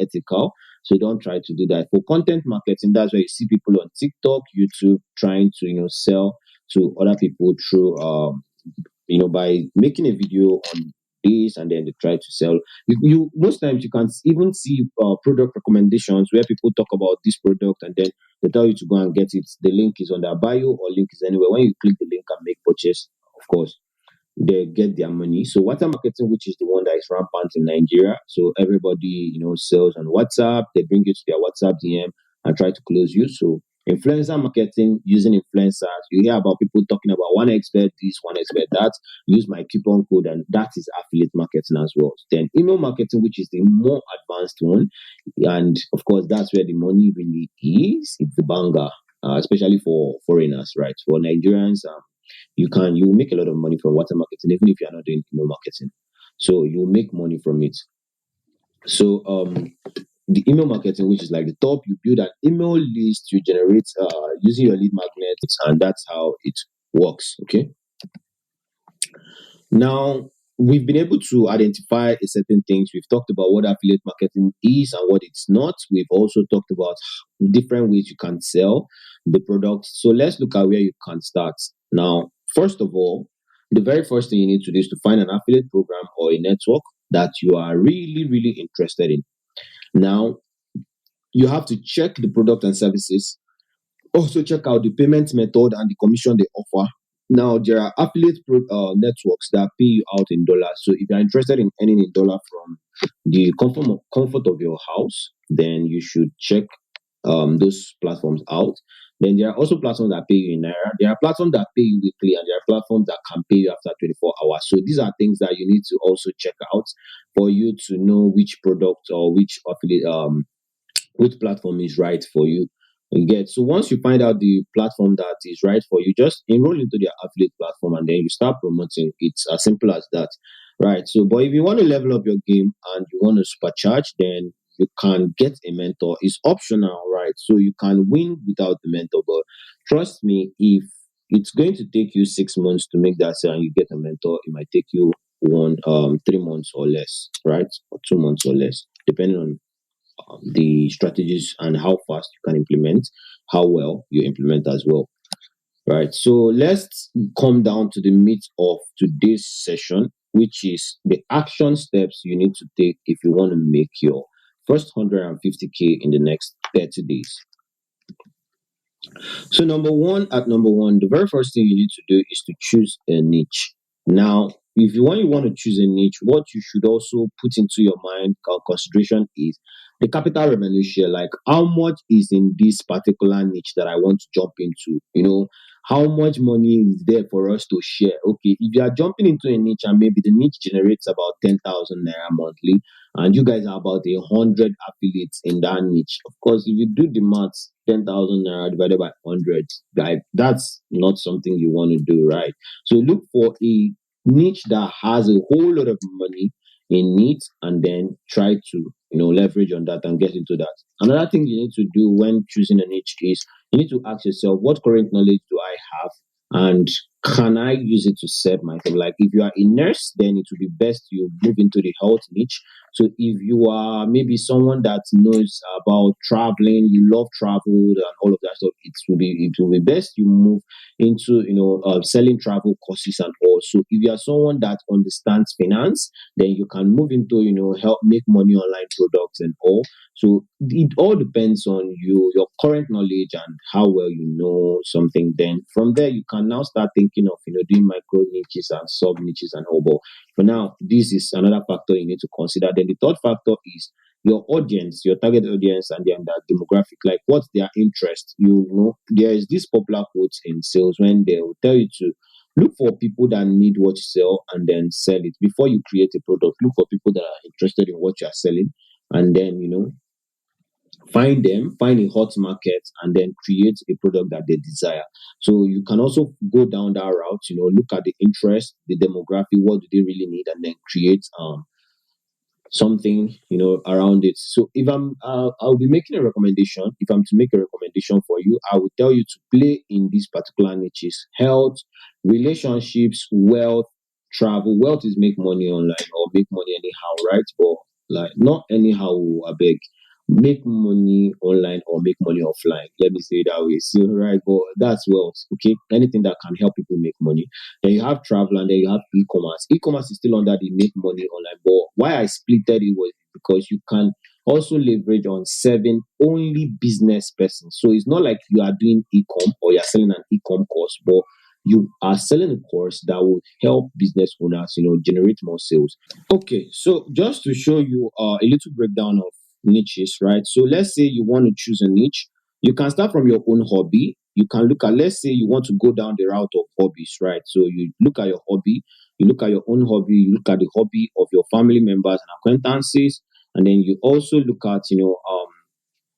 ethical. So don't try to do that. For content marketing, that's where you see people on TikTok, YouTube trying to sell to other people through by making a video on this, and then they try to sell. You most times you can even see product recommendations where people talk about this product, and then they tell you to go and get it. The link is on their bio, or link is anywhere. When you click the link and make purchase, of course, they get their money. So WhatsApp marketing, which is the one that is rampant in Nigeria. So everybody, sells on WhatsApp. They bring you to their WhatsApp DM and try to close you. So influencer marketing, using influencers. You hear about people talking about one expert this, one expert that. Use my coupon code, and that is affiliate marketing as well. Then email marketing, which is the more advanced one, and of course that's where the money really is. It's the banger, especially for foreigners, right? For Nigerians, you make a lot of money from water marketing, even if you're not doing email marketing. So you make money from it. So the email marketing, which is like the top, you build an email list, you generate using your lead magnets, and that's how it works. Okay. Now, we've been able to identify certain things. We've talked about what affiliate marketing is and what it's not. We've also talked about different ways you can sell the product. So let's look at where you can start. Now, first of all, the very first thing you need to do is to find an affiliate program or a network that you are really, really interested in. Now, you have to check the product and services. Also, check out the payment method and the commission they offer. Now, there are affiliate networks that pay you out in dollars. So, if you're interested in earning in dollar from the comfort of your house, then you should check those platforms out. Then there are also platforms that pay you in naira. There are platforms that pay you weekly, and there are platforms that can pay you after 24 hours. So these are things that you need to also check out for you to know which product or which affiliate which platform is right for you. You get, so once you find out the platform that is right for you, just enroll into their affiliate platform, and then you start promoting. It's as simple as that, right? So, but if you want to level up your game and you want to supercharge, then you can get a mentor. It's optional, right? So you can win without the mentor, but trust me, if it's going to take you 6 months to make that sale and you get a mentor, it might take you 3 months or less, right? Or 2 months or less, depending on the strategies and how fast you can implement, how well you implement as well. Right. So let's come down to the meat of today's session, which is the action steps you need to take if you want to make your first 150K in the next 30 days. So number one, the very first thing you need to do is to choose a niche. Now, if you want to choose a niche, what you should also put into your mind or consideration is the capital revenue share. Like how much is in this particular niche that I want to jump into? How much money is there for us to share? Okay, if you are jumping into a niche and maybe the niche generates about 10,000 naira monthly, and you guys are about 100 affiliates in that niche. Of course, if you do the maths, 10,000 naira divided by 100, like that's not something you want to do, right? So look for a niche that has a whole lot of money in it, and then try to leverage on that and get into that. Another thing you need to do when choosing a niche is you need to ask yourself, what current knowledge do I have, and can I use it to serve myself? Like if you are a nurse, then it would be best you move into the health niche. So if you are maybe someone that knows about traveling, you love travel and all of that stuff, it will be best you move into selling travel courses and all. So if you are someone that understands finance, then you can move into help make money online products and all. So it all depends on your current knowledge and how well you know something. Then from there you can now start thinking of doing micro niches and sub niches and all. But for now, this is another factor you need to consider. Then the third factor is your audience, your target audience, and then that demographic. Like what's their interest? There is this popular quote in sales when they will tell you to look for people that need what you sell and then sell it before you create a product. Look for people that are interested in what you are selling, and then find them, find a hot market, and then create a product that they desire. So you can also go down that route, look at the interest, the demographic, what do they really need, and then create something around it. So if I'll be making a recommendation. If I'm to make a recommendation for you, I will tell you to play in these particular niches: health, relationships, wealth, travel. Wealth is make money online or make money anyhow, right? But like not anyhow, I beg. Make money online or make money offline, let me say it that way. So right, but that's wealth. Okay, anything that can help people make money. Then you have travel, and then you have e-commerce. E-commerce is still under the make money online. But why I splitted it was because you can also leverage on serving only business persons. So it's not like you are doing e-com or you're selling an e-com course, but you are selling a course that will help business owners, generate more sales. Okay, so just to show you a little breakdown of niches, right? So let's say you want to choose a niche. You can start from your own hobby. You can look at, let's say you want to go down the route of hobbies, right? So you look at your hobby, you look at your own hobby, you look at the hobby of your family members and acquaintances, and then you also look at,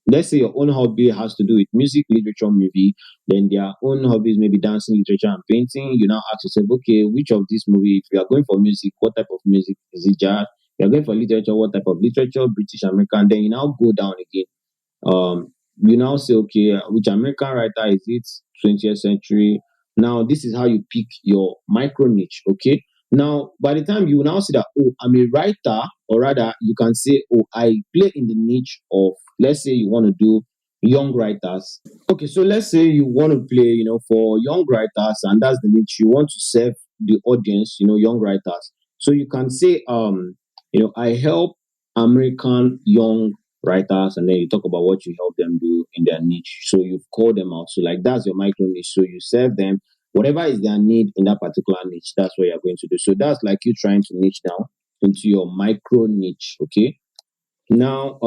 let's say your own hobby has to do with music, literature, movie, then their own hobbies maybe dancing, literature, and painting. You now ask yourself, okay, which of these movie, if you are going for music, what type of music is it? Jazz? If you are going for literature, what type of literature? British, American. Then you now go down again. You now say, okay, which American writer is it? 20th century. Now, this is how you pick your micro niche, okay? Now, by the time you now see that, oh, I'm a writer, or rather, you can say, oh, I play in the niche of, let's say you want to do young writers. Okay, so let's say you want to play, for young writers, and that's the niche you want to serve the audience, young writers. So you can say, I help American young writers, and then you talk about what you help them do in their niche. So you've called them out. So like that's your micro niche. So you serve them whatever is their need in that particular niche. That's what you're going to do. So that's like you trying to niche down into your micro niche. Okay. Now,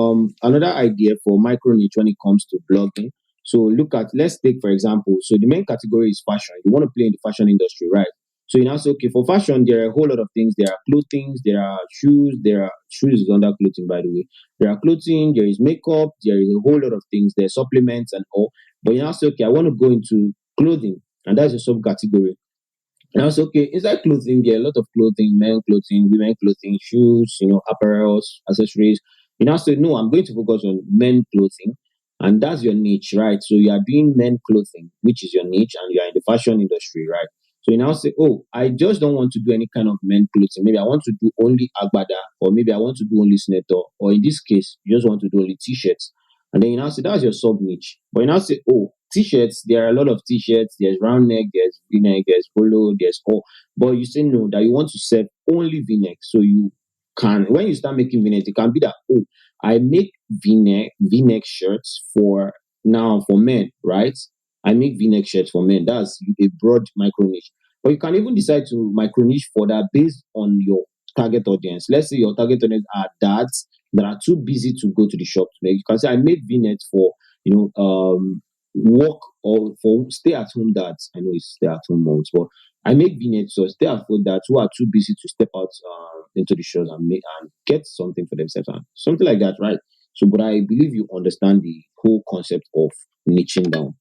another idea for micro niche when it comes to blogging. So look at, let's take for example, so the main category is fashion. You want to play in the fashion industry, right? So you now say, okay, for fashion, there are a whole lot of things. There are clothing, there are shoes, there are shoes is under clothing, by the way. There are clothing, there is makeup, there is a whole lot of things. There are supplements and all. But you now say, okay, I want to go into clothing, and that's a subcategory. And I was okay, inside clothing, there are a lot of clothing, men clothing, women clothing, shoes, apparels, accessories. You now say, no, I'm going to focus on men clothing. And that's your niche, right? So you are doing men clothing, which is your niche, and you are in the fashion industry, right? So you now say, oh, I just don't want to do any kind of men clothing. Maybe I want to do only agbada, or maybe I want to do only senator, or in this case, you just want to do only t-shirts. And then you now say that's your sub niche. But you now say, oh, t-shirts, there are a lot of t-shirts. There's round neck, there's V-neck, there's polo, there's all. But you say no, that you want to serve only V-neck. So you can, when you start making V-neck, it can be that, oh, I make V-neck shirts for now for men, right? I make V-neck shirts for men. That's a broad micro niche. But you can even decide to micro niche for that based on your target audience. Let's say your target audience are dads that are too busy to go to the shop to make. You can say I made V-necks for work or for stay at home dads. I know it's stay at home moms, but I make V-necks for stay at home dads who are too busy to step out into the shows and make and get something for themselves and something like that, right? So, but I believe you understand the whole concept of niching down.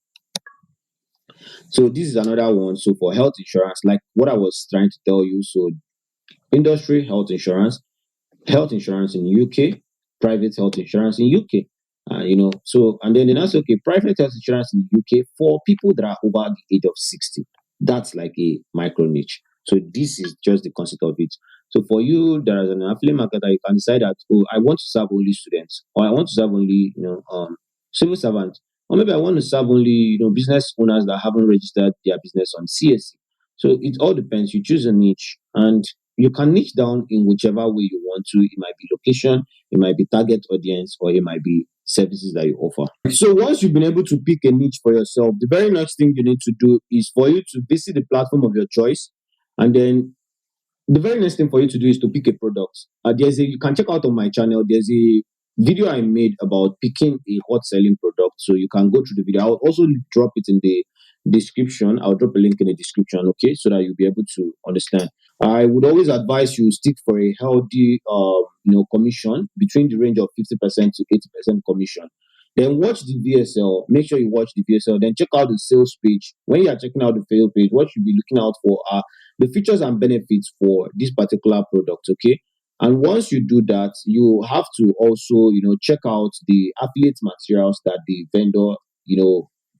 So this is another one. So for health insurance, like what I was trying to tell you, so industry health insurance in UK, private health insurance in UK. So and then they say, okay, private health insurance in UK for people that are over the age of 60. That's like a micro niche. So this is just the concept of it. So for you, there is an affiliate marketer, you can decide that, oh, I want to serve only students, or I want to serve only civil servants, or maybe I want to serve only business owners that haven't registered their business on CSC. So it all depends. You choose a niche, and you can niche down in whichever way you want to. It might be location, it might be target audience, or it might be services that you offer. So once you've been able to pick a niche for yourself, the very next thing you need to do is for you to visit the platform of your choice, and then the very next thing for you to do is to pick a product. You can check out on my channel. There's a video I made about picking a hot selling product. So you can go through the video. I'll also drop it in the description. I'll drop a link in the description, okay, so that you'll be able to understand. I would always advise you stick for a healthy, commission between the range of 50% to 80% commission. Then watch the VSL. Make sure you watch the VSL. Then check out the sales page. When you are checking out the sales page, what you be looking out for are the features and benefits for this particular product. Okay. And once you do that, you have to also, check out the affiliate materials that the vendor,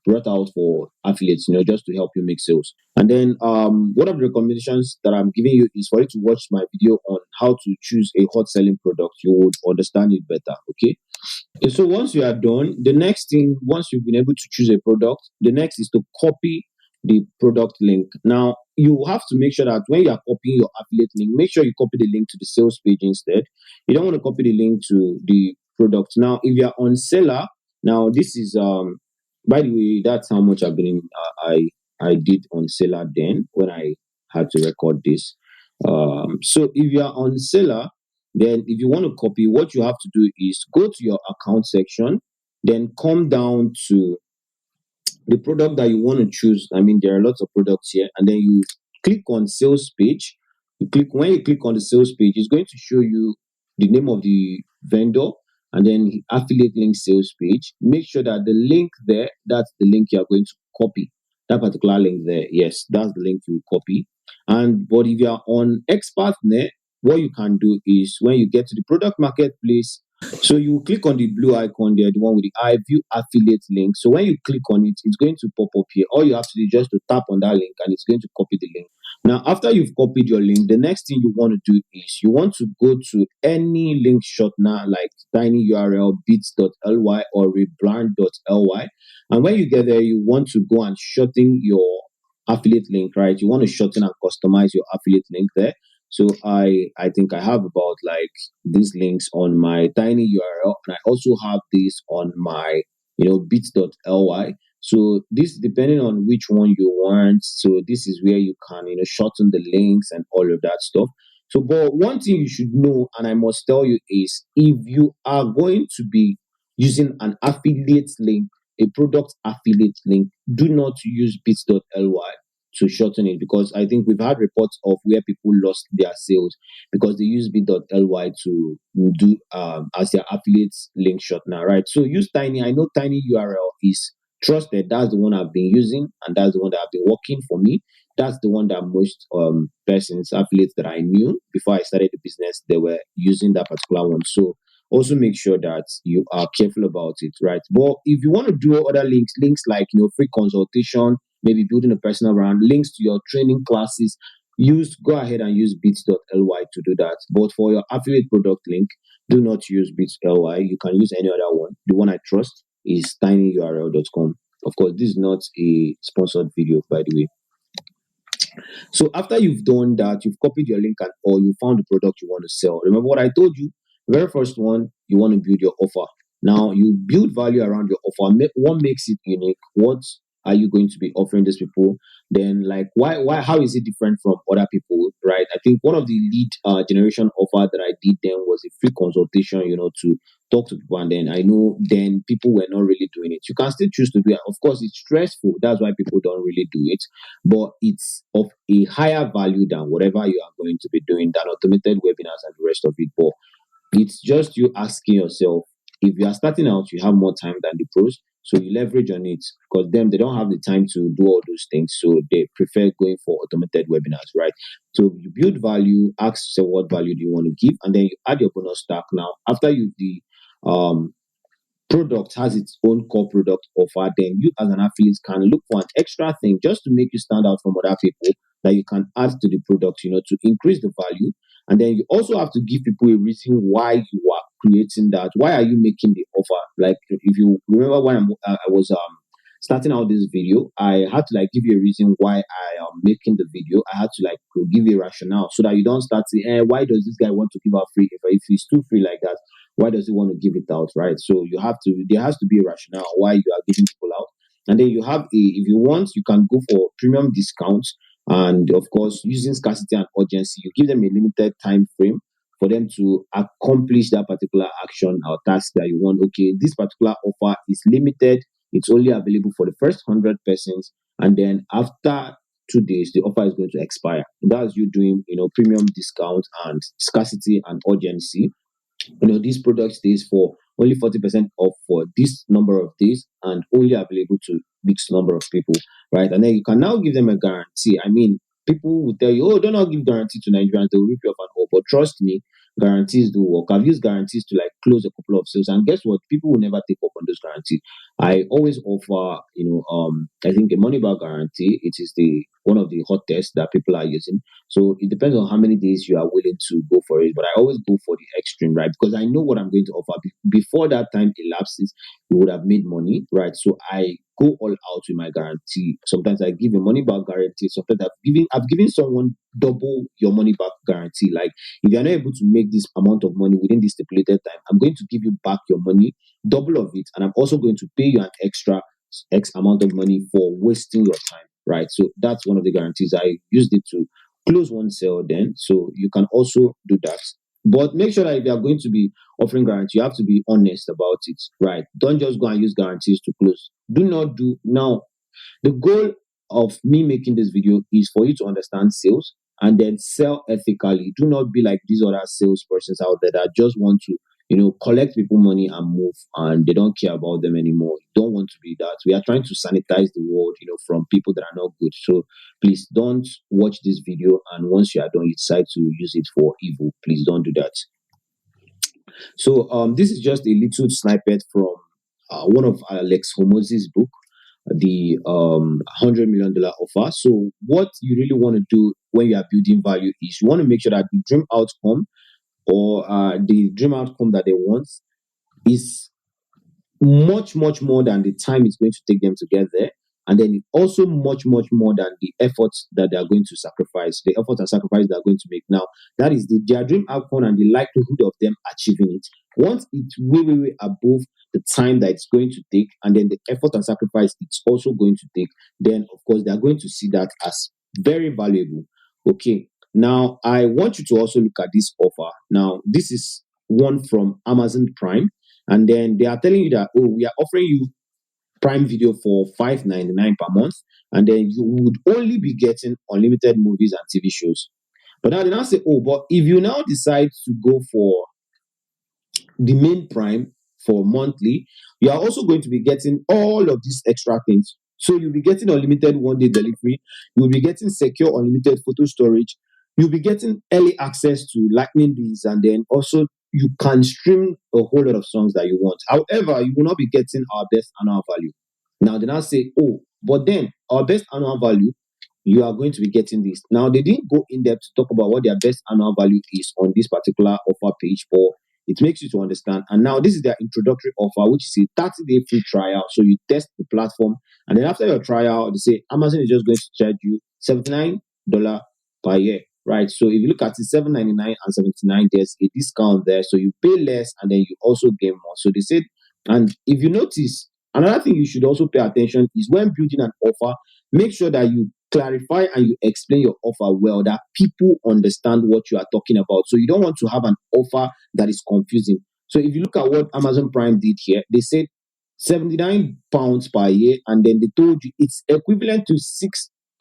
brought out for affiliates, just to help you make sales. And then one of the recommendations that I'm giving you is for you to watch my video on how to choose a hot selling product. You would understand it better. Okay. So once you are done, the next thing, once you've been able to choose a product, the next is to copy the product link. Now, you have to make sure that when you are copying your affiliate link, make sure you copy the link to the sales page instead. You don't want to copy the link to the product. Now, if you are on Seller, now this is by the way, that's how much I've been in, I did on Seller then when I had to record this. So if you are on Seller, then if you want to copy, what you have to do is go to your account section, then come down to the product that you want to choose. I mean, there are lots of products here, and then you click on sales page. When you click on the sales page, it's going to show you the name of the vendor and then the affiliate link sales page. Make sure that the link there, that's the link you are going to copy. That particular link there, yes, that's the link you copy. And but if you are on ExpertNet, what you can do is when you get to the product marketplace, so you click on the blue icon there, the one with the I view affiliate link. So when you click on it, it's going to pop up here. All you have to do is just to tap on that link and it's going to copy the link. Now, after you've copied your link, the next thing you want to do is you want to go to any link shortener like tinyurl, bits.ly or rebrand.ly. And when you get there, you want to go and shorten your affiliate link, right? You want to shorten and customize your affiliate link there. So I think I have about like these links on my tiny URL, and I also have this on my bits.ly. So this depending on which one you want. So this is where you can shorten the links and all of that stuff. So but one thing you should know, and I must tell you, is if you are going to be using an affiliate link, a product affiliate link, do not use bits.ly to shorten it, because I think we've had reports of where people lost their sales because they use bit.ly to do as their affiliates link shortener, right? So use Tiny. I know Tiny URL is trusted. That's the one I've been using, and that's the one that have been working for me. That's the one that most persons, affiliates that I knew before I started the business, they were using that particular one. So also make sure that you are careful about it, right? But if you want to do other links like free consultation, maybe building a personal brand, links to your training classes, go ahead and use bits.ly to do that. But for your affiliate product link, do not use bits.ly. You can use any other one. The one I trust is tinyurl.com. Of course, this is not a sponsored video, by the way. So after you've done that, you've copied your link or you found the product you want to sell. Remember what I told you? The very first one, you want to build your offer. Now you build value around your offer. What makes it unique? What are you going to be offering these people? Then like how is it different from other people, right? I think one of the lead generation offer that I did then was a free consultation, to talk to people. And then I know then people were not really doing it. You can still choose to do it. Of course, it's stressful. That's why people don't really do it. But it's of a higher value than whatever you are going to be doing, than automated webinars and the rest of it. But it's just you asking yourself, if you are starting out, you have more time than the pros, so you leverage on it, because them, they don't have the time to do all those things, so they prefer going for automated webinars, right? So you build value, ask yourself what value do you want to give, and then you add your bonus stack. Now after you the um product has its own core product offer, then you as an affiliate can look for an extra thing just to make you stand out from other people, that you can add to the product, to increase the value. And then you also have to give people a reason why you are creating that. Why are you making the offer? Like if you remember when I was starting out this video, I had to like give you a reason why I am making the video. I had to like give you a rationale, so that you don't start saying, why does this guy want to give out free? If he's too free like that, why does he want to give it out, right? So there has to be a rationale why you are giving people out. And then you have if you want, you can go for premium discounts. And of course, using scarcity and urgency, you give them a limited time frame for them to accomplish that particular action or task that you want. Okay, this particular offer is limited. It's only available for the first 100 persons. And then after 2 days, the offer is going to expire. That's you doing, premium discount and scarcity and urgency. This product stays for only 40% off for this number of days and only available to this number of people, right? And then you can now give them a guarantee. I mean, people will tell you, oh, don't not give guarantee to Nigerians, they'll rip you off and all. But trust me, guarantees do work. I've used guarantees to like close a couple of sales, and guess what? People will never take up on those guarantees. I always offer, I think a money back guarantee. It is the one of the hottest that people are using. So it depends on how many days you are willing to go for it. But I always go for the extreme, right? Because I know what I'm going to offer. Before that time elapses, you would have made money, right? So I go all out with my guarantee. Sometimes I give a money back guarantee. Sometimes I've given someone double your money back guarantee. Like if you're not able to make this amount of money within this stipulated time, I'm going to give you back your money, double of it, and I'm also going to pay you an extra X amount of money for wasting your time, right? So that's one of the guarantees. I used it to close one sale then. So you can also do that. But make sure that if you are going to be offering guarantee, you have to be honest about it, right? Don't just go and use guarantees to close. Do not do now. The goal of me making this video is for you to understand sales and then sell ethically. Do not be like these other salespersons out there that just want to, collect people money and move, and they don't care about them anymore. You don't want to be that. We are trying to sanitize the world, from people that are not good. So please don't watch this video, and once you are done, you decide to use it for evil. Please don't do that. So this is just a little snippet from one of Alex Hormozzi's book, the $100 million offer. So what you really want to do when you are building value is you want to make sure that the dream outcome, or the dream outcome that they want, is much more than the time it's going to take them to get there, and then also much more than the efforts that they are going to sacrifice, the effort and sacrifice they are going to make. Now that is their dream outcome and the likelihood of them achieving it. Once it's way above the time that it's going to take, and then the effort and sacrifice it's also going to take, then of course they are going to see that as very valuable. Okay, now I want you to also look at this offer. Now this is one from Amazon Prime, and then they are telling you that, oh, we are offering you Prime Video for $5.99 per month, and then you would only be getting unlimited movies and TV shows. But now they now say, oh, but if you now decide to go for the main Prime for monthly, you are also going to be getting all of these extra things. So you'll be getting unlimited one-day delivery, you'll be getting secure unlimited photo storage, you'll be getting early access to lightning deals, and then also you can stream a whole lot of songs that you want. However, you will not be getting our best annual value. Now they now say, oh, but then our best annual value, you are going to be getting this. Now they didn't go in depth to talk about what their best annual value is on this particular offer page, but it makes you to understand. And now this is their introductory offer, which is a 30-day free trial. So you test the platform, and then after your trial, they say Amazon is just going to charge you $79 per year. Right, so if you look at it, $7.99 and $79, there's a discount there. So you pay less and then you also gain more. So they said, and if you notice, another thing you should also pay attention is when building an offer, make sure that you clarify and you explain your offer well, that people understand what you are talking about. So you don't want to have an offer that is confusing. So if you look at what Amazon Prime did here, they said £79 per year, and then they told you it's equivalent to £6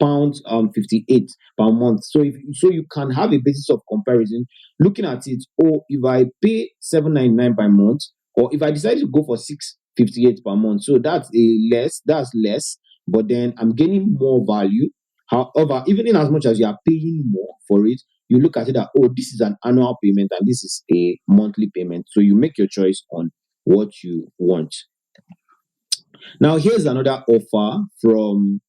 58 per month. So you can have a basis of comparison, looking at it. Oh, if I pay 799 per month, or if I decide to go for 658 per month, so that's less, but then I'm gaining more value. However, even in as much as you are paying more for it, you look at it that, oh, this is an annual payment and this is a monthly payment. So you make your choice on what you want. Now, here's another offer from.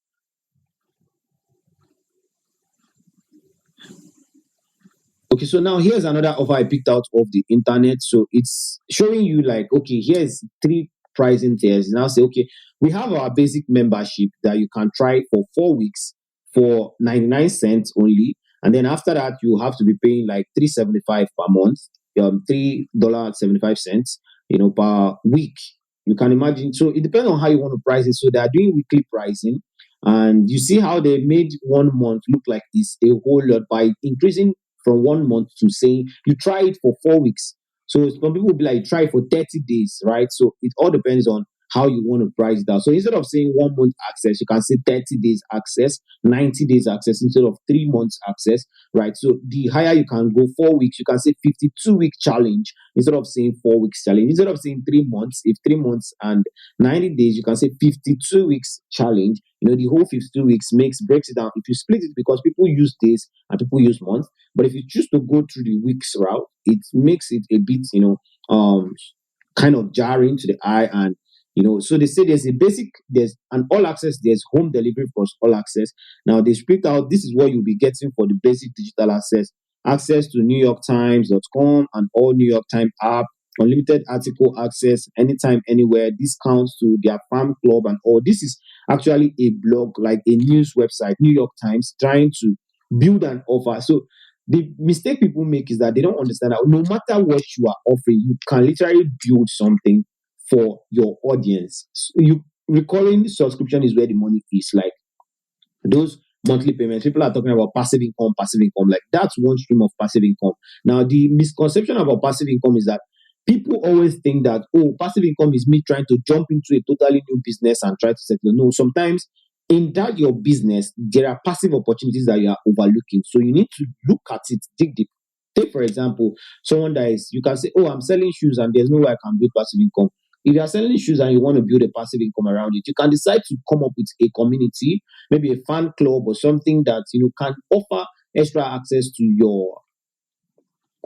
Okay, so now here's another offer I picked out of the internet. So it's showing you like, okay, here's three pricing tiers. Now say, okay, we have our basic membership that you can try for 4 weeks for 99 cents only. And then after that, you have to be paying like 375 per month, $3.75, per week. You can imagine. So it depends on how you want to price it. So they are doing weekly pricing. And you see how they made 1 month look like it's a whole lot by increasing from 1 month to saying you try it for 4 weeks. So some people will be like, try for 30 days, right? So it all depends on how you want to price it out. So instead of saying 1 month access, you can say 30 days access, 90 days access instead of 3 months access, right? So the higher you can go, 4 weeks, you can say 52-week challenge instead of saying 4 weeks challenge. Instead of saying 3 months, if 3 months and 90 days, you can say 52 weeks challenge. The whole 52 weeks breaks it down. If you split it, because people use days and people use months, but if you choose to go through the weeks route, it makes it a bit, kind of jarring to the eye. And so they say there's an all access, there's home delivery plus all access. Now they split out, this is what you'll be getting for the basic digital access to NewYorkTimes.com and all New York Times app, unlimited article access anytime, anywhere, discounts to their farm club and all. This is actually a blog, like a news website, New York Times, trying to build an offer. So the mistake people make is that they don't understand that no matter what you are offering, you can literally build something for your audience. So recurring subscription is where the money is. Like those monthly payments, people are talking about passive income. Like that's one stream of passive income. Now, the misconception about passive income is that people always think that, oh, passive income is me trying to jump into a totally new business and try to settle. No, sometimes in that your business, there are passive opportunities that you are overlooking. So you need to look at it, dig deep. Take, for example, someone that is, you can say, oh, I'm selling shoes and there's no way I can build passive income. If you are selling shoes and you want to build a passive income around it, you can decide to come up with a community, maybe a fan club or something that can offer extra access to your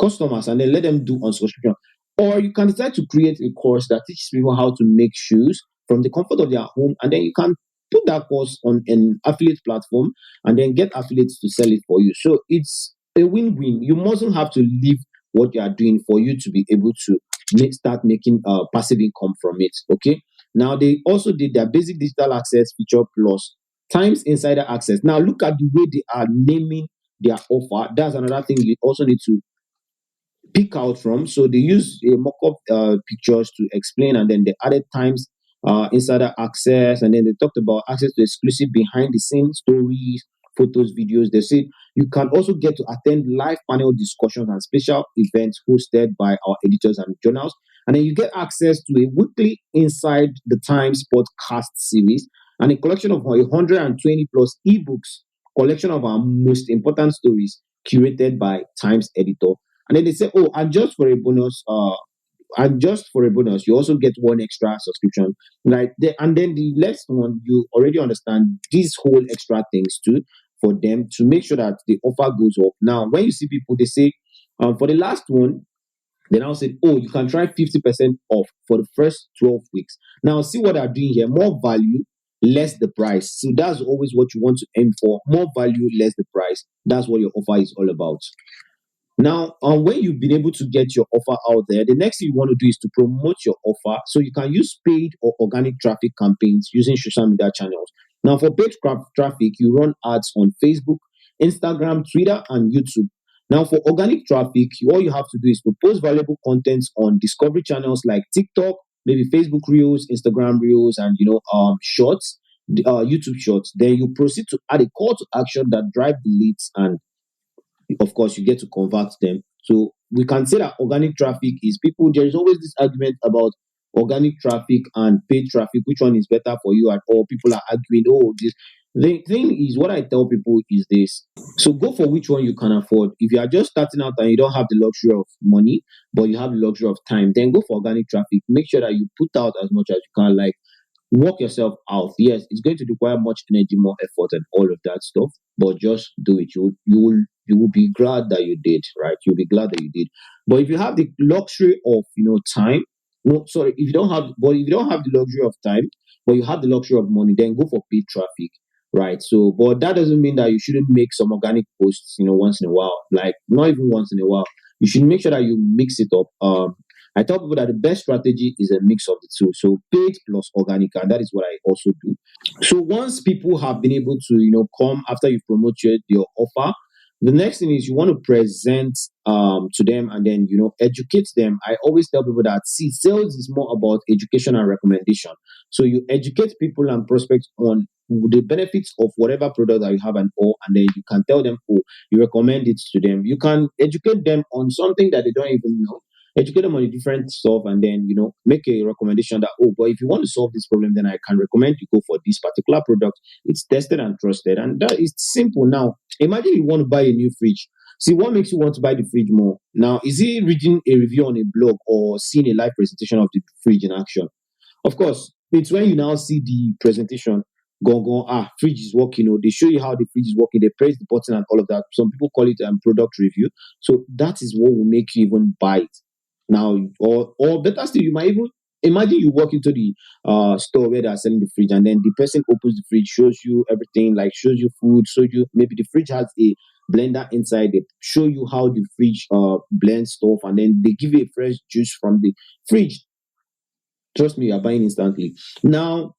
customers and then let them do on subscription. Or you can decide to create a course that teaches people how to make shoes from the comfort of their home, and then you can put that course on an affiliate platform and then get affiliates to sell it for you. So it's a win-win. You mustn't have to leave what you are doing for you to be able to start making passive income from it. Okay. Now they also did their basic digital access feature plus times insider access. Now look at the way they are naming their offer. That's another thing you also need to pick out from. So they use a mock-up pictures to explain, and then they added times insider access, and then they talked about access to exclusive behind-the-scenes stories, photos, videos. They said you can also get to attend live panel discussions and special events hosted by our editors and journals. And then you get access to a weekly Inside the Times podcast series and a collection of 120 plus ebooks, collection of our most important stories curated by Times editor. And then they say, oh, and just for a bonus, you also get one extra subscription. And then the next one, you already understand these whole extra things too for them to make sure that the offer goes up. Now, when you see people, they say, for the last one, they now said, oh, you can try 50% off for the first 12 weeks. Now, see what they're doing here: more value, less the price. So that's always what you want to aim for: more value, less the price. That's what your offer is all about. Now, when you've been able to get your offer out there, the next thing you want to do is to promote your offer. So you can use paid or organic traffic campaigns using social media channels. Now, for paid traffic, you run ads on Facebook, Instagram, Twitter, and YouTube. Now, for organic traffic, all you have to do is to post valuable content on discovery channels like TikTok, maybe Facebook Reels, Instagram Reels, and shorts, YouTube Shorts. Then you proceed to add a call to action that drive the leads, and of course you get to convert them. So we can say that organic traffic is people. There is always this argument about organic traffic and paid traffic, which one is better for you, and all people are arguing, oh, this. The thing is, what I tell people is this: so go for which one you can afford. If you are just starting out and you don't have the luxury of money, but you have the luxury of time, then go for organic traffic. Make sure that you put out as much as you can. Like, work yourself out. Yes, it's going to require much energy, more effort, and all of that stuff. But just do it. You will be glad that you did. Right? You'll be glad that you did. But if you have the luxury of time, no, sorry, if you don't have the luxury of time, but you have the luxury of money, then go for paid traffic. Right. So, but that doesn't mean that you shouldn't make some organic posts, once in a while. Like, not even once in a while. You should make sure that you mix it up. I tell people that the best strategy is a mix of the two. So paid plus organic, and that is what I also do. So once people have been able to, come after you've promoted your offer, the next thing is you want to present to them, and then educate them. I always tell people that, see, sales is more about education and recommendation. So you educate people and prospects on the benefits of whatever product that you have, and all, and then you can tell them, oh, you recommend it to them. You can educate them on something that they don't even know, educate them on the different stuff, and then make a recommendation that, oh, but if you want to solve this problem, then I can recommend you go for this particular product. It's tested and trusted, and that is simple. Now imagine you want to buy a new fridge. See, what makes you want to buy the fridge more? Now, is it reading a review on a blog or seeing a live presentation of the fridge in action? Of course, it's when you now see the presentation, fridge is working. They show you how the fridge is working. They press the button and all of that. Some people call it product review. So that is what will make you even buy it. Now, or better still, you might even imagine you walk into the store where they are selling the fridge, and then the person opens the fridge, shows you everything, like shows you food, shows you maybe the fridge has a blender inside. They show you how the fridge blends stuff, and then they give you a fresh juice from the fridge. Trust me, you're buying instantly. Now,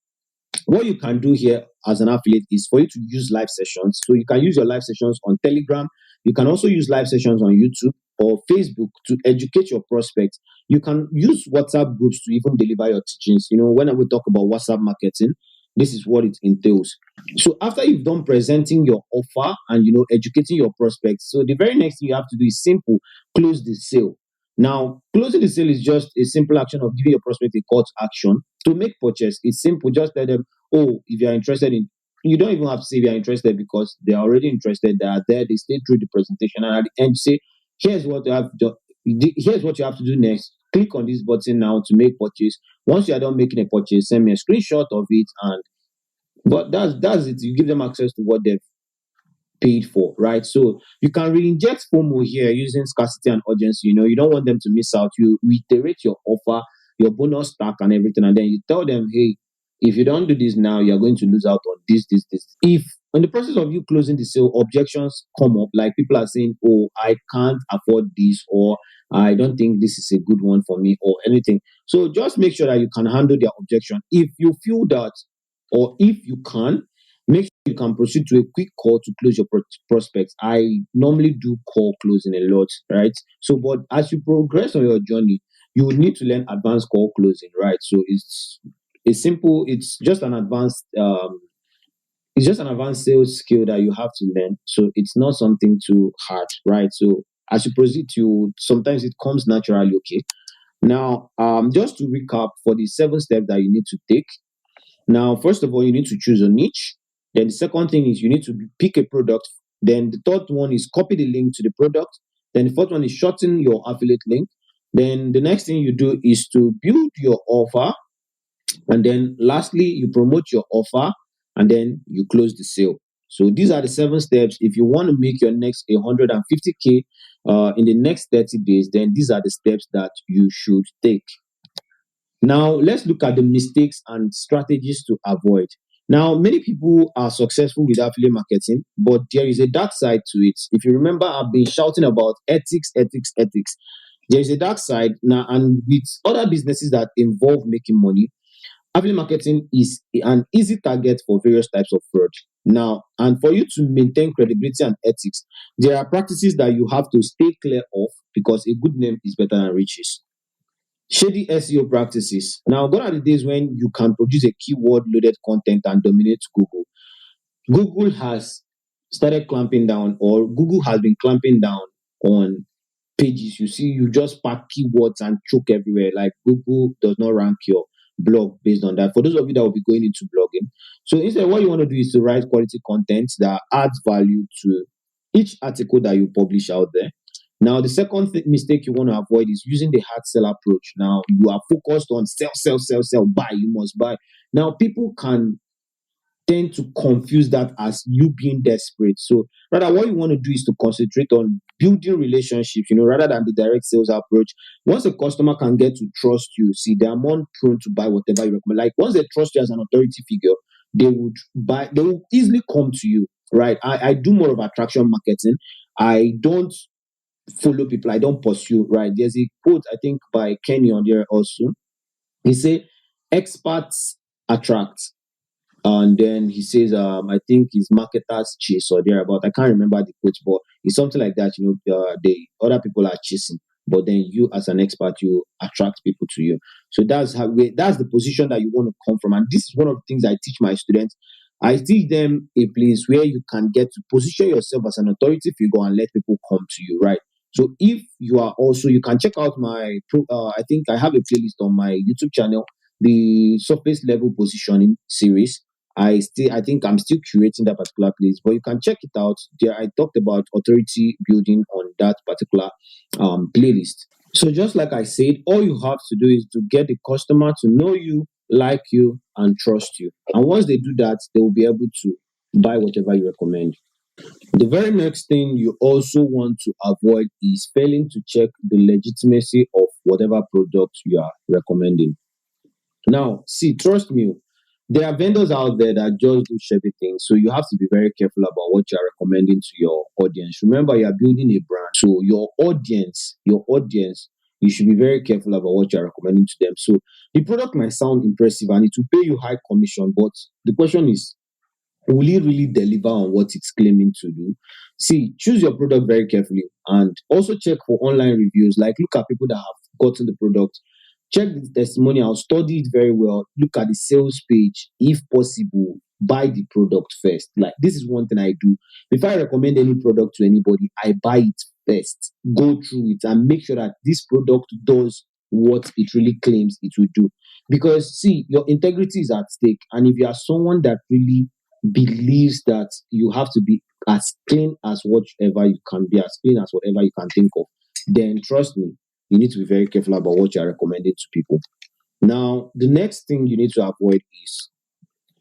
what you can do here as an affiliate is for you to use live sessions. So you can use your live sessions on Telegram. You can also use live sessions on YouTube or Facebook to educate your prospects. You can use WhatsApp groups to even deliver your teachings. When we talk about WhatsApp marketing, this is what it entails. So after you've done presenting your offer and educating your prospects, so the very next thing you have to do is simple: close the sale. Now, closing the sale is just a simple action of giving your prospect a call to action to make purchase. It's simple. Just tell them, oh, if you are interested in, you don't even have to say if you are interested, because they are already interested. They are there. They stay through the presentation, and at the end, you say, here's what you have to do. Here's what you have to do next. Click on this button now to make purchase. Once you are done making a purchase, send me a screenshot of it, and but that's it. You give them access to what they've paid for, right? So you can re-inject FOMO here using scarcity and urgency. You don't want them to miss out. You reiterate your offer, your bonus stack, and everything, and then you tell them, hey, if you don't do this now, you're going to lose out on this. If in the process of you closing the sale, objections come up, like people are saying, oh, I can't afford this, or I don't think this is a good one for me, or anything. So just make sure that you can handle their objection. If you feel that, or if you can, make sure you can proceed to a quick call to close your prospects. I normally do call closing a lot, right? So, but as you progress on your journey, you will need to learn advanced call closing, right? So it's simple. It's just an advanced sales skill that you have to learn. So it's not something too hard, right? So as you proceed to, sometimes it comes naturally. Okay. Now, just to recap for the 7 steps that you need to take. Now, first of all, you need to choose a niche. Then the second thing is you need to pick a product. Then the third one is copy the link to the product. Then the fourth one is shorten your affiliate link. Then the next thing you do is to build your offer. And then lastly, you promote your offer, and then you close the sale. So these are the 7 steps. If you want to make your next 150K in the next 30 days, then these are the steps that you should take. Now, let's look at the mistakes and strategies to avoid. Now, many people are successful with affiliate marketing, but there is a dark side to it. If you remember, I've been shouting about ethics, ethics, ethics. There is a dark side now, and with other businesses that involve making money, affiliate marketing is an easy target for various types of fraud. Now, and for you to maintain credibility and ethics, there are practices that you have to stay clear of, because a good name is better than riches. Shady SEO practices. Now, gone are the days when you can produce a keyword loaded content and dominate Google. Google has started clamping down, or Google has been clamping down on pages. You see, you just pack keywords and choke everywhere. Like Google does not rank your blog based on that. For those of you that will be going into blogging, so instead, what you want to do is to write quality content that adds value to each article that you publish out there. Now, the second mistake you want to avoid is using the hard sell approach. Now, you are focused on sell, sell, sell, sell, buy, you must buy. Now, people can tend to confuse that as you being desperate. So rather, what you want to do is to concentrate on building relationships, rather than the direct sales approach. Once a customer can get to trust you, see, they are more prone to buy whatever you recommend. Like once they trust you as an authority figure, they will easily come to you, right? I do more of attraction marketing. I don't follow people, I don't pursue, right? There's a quote, I think, by Kenny on there also. He say, experts attract, and then he says, I think his marketers chase or thereabout. I can't remember the quote, but it's something like that. The other people are chasing, but then you, as an expert, you attract people to you. So that's the position that you want to come from. And this is one of the things I teach my students. I teach them a place where you can get to position yourself as an authority figure and let people come to you, right? So if you are also, you can check out I think I have a playlist on my YouTube channel, the surface level positioning series. I think I'm still curating that particular place, but you can check it out. There, I talked about authority building on that particular playlist. So just like I said, all you have to do is to get the customer to know you, like you, and trust you. And once they do that, they will be able to buy whatever you recommend. The very next thing you also want to avoid is failing to check the legitimacy of whatever product you are recommending. Now, see, trust me, there are vendors out there that just do shabby things. So you have to be very careful about what you are recommending to your audience. Remember, you are building a brand. So your audience, you should be very careful about what you are recommending to them. So the product might sound impressive and it will pay you high commission, but the question is, will it really deliver on what it's claiming to do? See, choose your product very carefully and also check for online reviews. Like, look at people that have gotten the product, check the testimonial, study it very well, look at the sales page. If possible, buy the product first. Like, this is one thing I do. Before I recommend any product to anybody, I buy it first, go through it, and make sure that this product does what it really claims it will do. Because, see, your integrity is at stake. And if you are someone that really believes that you have to be as clean as whatever you can be, as clean as whatever you can think of, then trust me, you need to be very careful about what you are recommending to people. Now, the next thing you need to avoid is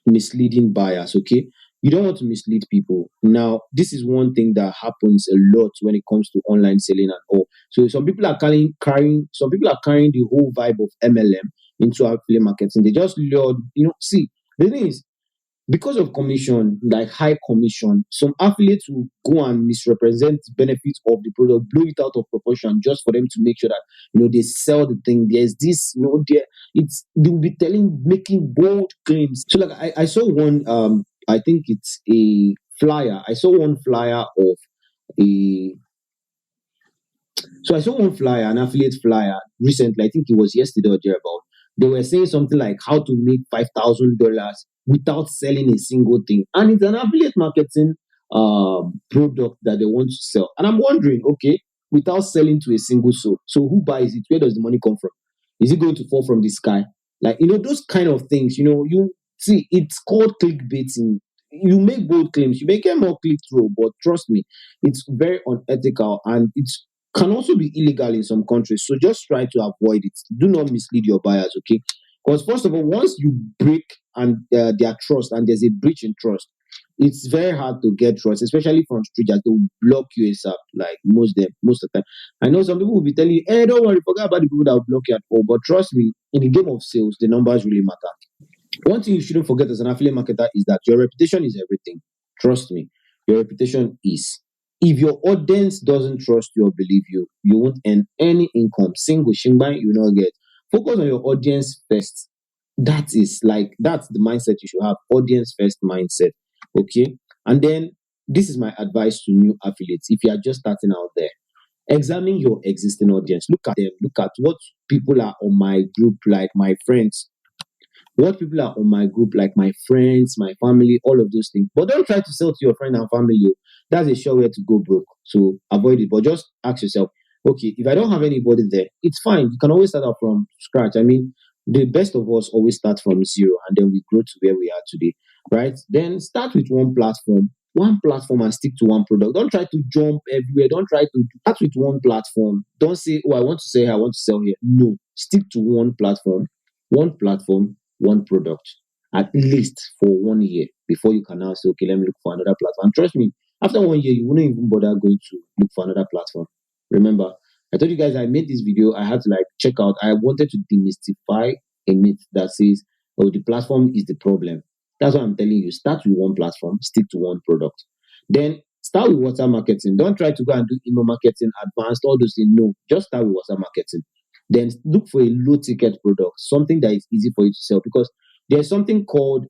misleading buyers, okay? You don't want to mislead people. Now, this is one thing that happens a lot when it comes to online selling and all. So some people are carrying some people are carrying the whole vibe of MLM into affiliate marketing. They just lured, see, the thing is, because of commission, like high commission, some affiliates will go and misrepresent the benefits of the product, blow it out of proportion just for them to make sure that they sell the thing. There's this, they'll be making bold claims. So like I saw one, I think it's a flyer. I saw one flyer of a so I saw one flyer, an affiliate flyer recently. I think it was yesterday or thereabout. They were saying something like how to make $5,000 without selling a single thing, and it's an affiliate marketing product that they want to sell. And I'm wondering, okay, without selling to a single soul, so who buys it? Where does the money come from? Is it going to fall from the sky? Like those kind of things. You see, it's called clickbaiting. You make bold claims, you may get more click through, but trust me, it's very unethical and it's can also be illegal in some countries. So just try to avoid it. Do not mislead your buyers, okay? Because first of all, once you break and their trust and there's a breach in trust, it's very hard to get trust, especially from strangers. They will block you ASAP, like most of the time. I know some people will be telling you, "Hey, don't worry, forget about the people that will block you at all." But trust me, in the game of sales, the numbers really matter. One thing you shouldn't forget as an affiliate marketer is that your reputation is everything. Trust me, your reputation is. If your audience doesn't trust you or believe you, you won't earn any income. Single shingbai you will not get. Focus on your audience first. That's the mindset you should have. Audience first mindset. Okay. And then this is my advice to new affiliates. If you are just starting out there, Examine your existing audience. Look at them. Look at what people are on my group, like my friends, what people are on my group, like my friends, my family, all of those things. But don't try to sell to your friend and family. Oh. That's a sure way to go broke. So avoid it. But just ask yourself, okay, if I don't have anybody there, it's fine. You can always start out from scratch. I mean, the best of us always start from zero and then we grow to where we are today, right? Then start with one platform and stick to one product. Don't try to jump everywhere. Don't try to start with one platform. Don't say, oh, I want to sell here, I want to sell here. No, stick to one platform, one product, at least for 1 year before you can now say, okay, let me look for another platform. And trust me, after 1 year, you wouldn't even bother going to look for another platform. Remember, I told you guys I made this video. I had to like check out. I wanted to demystify a myth that says, oh, the platform is the problem. That's what I'm telling you. Start with one platform, stick to one product. Then start with water marketing. Don't try to go and do email marketing, advanced, all those things. No, just start with water marketing. Then look for a low ticket product, something that is easy for you to sell, because there's something called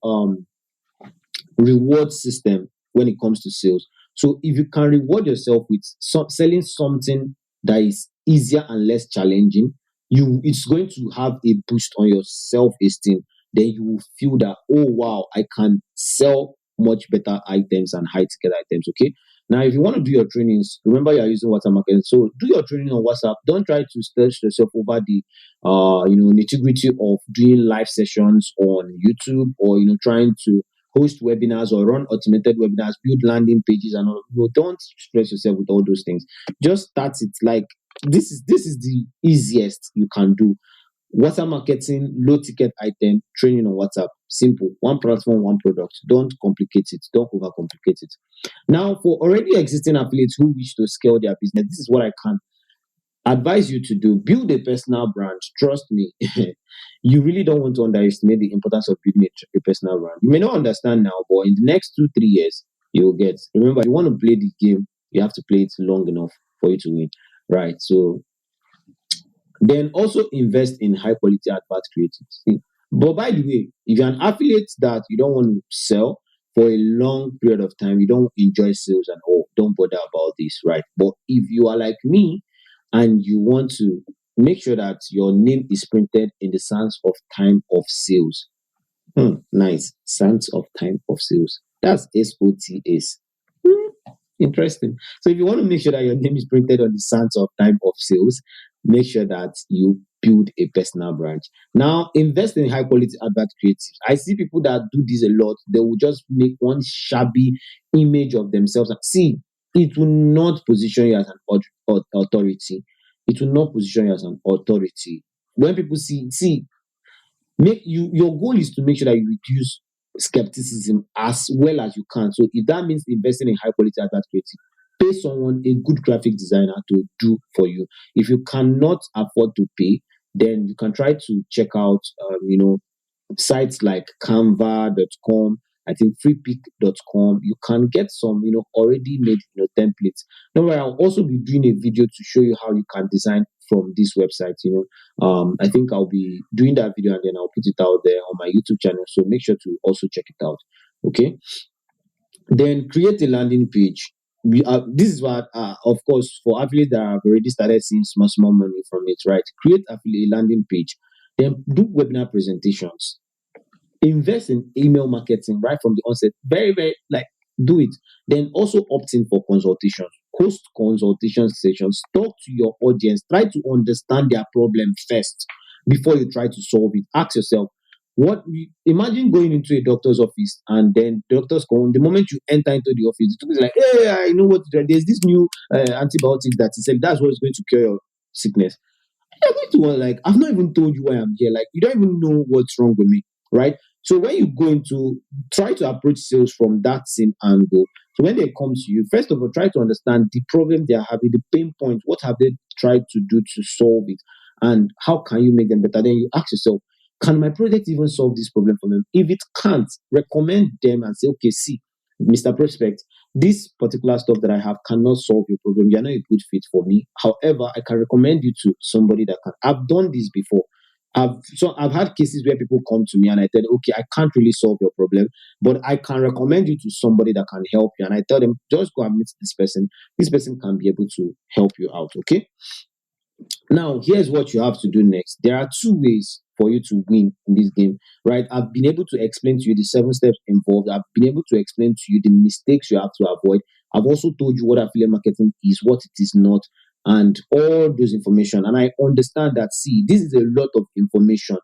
reward system when it comes to sales. So if you can reward yourself with selling something that is easier and less challenging, it's going to have a boost on your self-esteem. Then you will feel that, oh wow, I can sell much better items and high ticket items. Okay. Now, if you want to do your trainings, remember you are using WhatsApp marketing. So do your training on WhatsApp. Don't try to stress yourself over the nitty gritty of doing live sessions on YouTube, or trying to host webinars or run automated webinars, build landing pages and all. No, don't stress yourself with all those things. Just start it. Like this is the easiest you can do. WhatsApp marketing, low ticket item, training on WhatsApp. Simple. One platform, one product. Don't complicate it. Don't overcomplicate it. Now, for already existing affiliates who wish to scale their business, this is what I can advise you to do. Build a personal brand. Trust me, you really don't want to underestimate the importance of building a personal brand. You may not understand now, but in the next 2-3 years, you will get. Remember, if you want to play the game, you have to play it long enough for you to win, right? So then also invest in high quality advert creatives. But by the way, if you're an affiliate that you don't want to sell for a long period of time, you don't enjoy sales and all, don't bother about this, right? But if you are like me and you want to make sure that your name is printed in the sands of time of sales. Nice. Sands of time of sales. That's SOTS. Interesting. So if you want to make sure that your name is printed on the sands of time of sales, make sure that you build a personal brand. Now, invest in high quality advert creatives. I see people that do this a lot. They will just make one shabby image of themselves. See, it will not position you as an authority. It will not position you as an authority. When people see, make you your goal is to make sure that you reduce skepticism as well as you can. So if that means investing in high quality advert creative, pay someone, a good graphic designer, to do for you. If you cannot afford to pay, then you can try to check out sites like canva.com, I think freepick.com. You can get some already made templates. Don't worry, I'll also be doing a video to show you how you can design from this website. I think I'll be doing that video and then I'll put it out there on my YouTube channel, so make sure to also check it out. Okay, then create a landing page. This is what, of course, for affiliates that have already started seeing small money from it, right? Create affiliate landing page, then do webinar presentations, invest in email marketing right from the onset. Very, very, like, do it. Then also opt in for consultations, host consultation sessions, talk to your audience, try to understand their problem first before you try to solve it. Ask yourself, imagine going into a doctor's office and then the doctor's come. The moment you enter into the office, the doctor's like, hey, I know what to do. There's this new antibiotic that he said that's what's going to cure your sickness. You're going to want, like, I've not even told you why I'm here. Like, you don't even know what's wrong with me, right? So when you go into, try to approach sales from that same angle. So when they come to you, first of all, try to understand the problem they are having, the pain point. What have they tried to do to solve it, and how can you make them better? Then you ask yourself, can my product even solve this problem for them? If it can't, recommend them and say, okay, see, Mr. Prospect, this particular stuff that I have cannot solve your problem. You're not a good fit for me. However, I can recommend you to somebody that can. I've done this before. I've had cases where people come to me and I tell them, okay, I can't really solve your problem, but I can recommend you to somebody that can help you. And I tell them, just go and meet this person. This person can be able to help you out. Okay. Now, here's what you have to do next. There are two ways for you to win in this game, right? I've been able to explain to you the 7 steps involved. I've been able to explain to you the mistakes you have to avoid. I've also told you what affiliate marketing is, what it is not, and all those information. And I understand that, see, this is a lot of information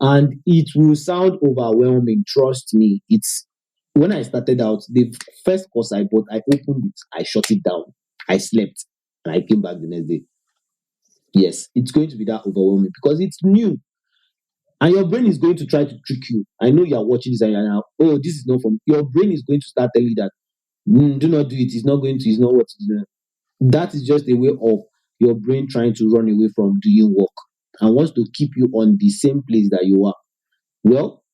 and it will sound overwhelming. Trust me. It's when I started out, the first course I bought, I opened it, I shut it down, I slept, and I came back the next day. Yes, it's going to be that overwhelming because it's new. And your brain is going to try to trick you. I know you are watching this and you're now, oh, this is not for me. Your brain is going to start telling you that, do not do it. It's not going to, it's not what to do. That is just a way of your brain trying to run away from doing work and wants to keep you on the same place that you are. Well,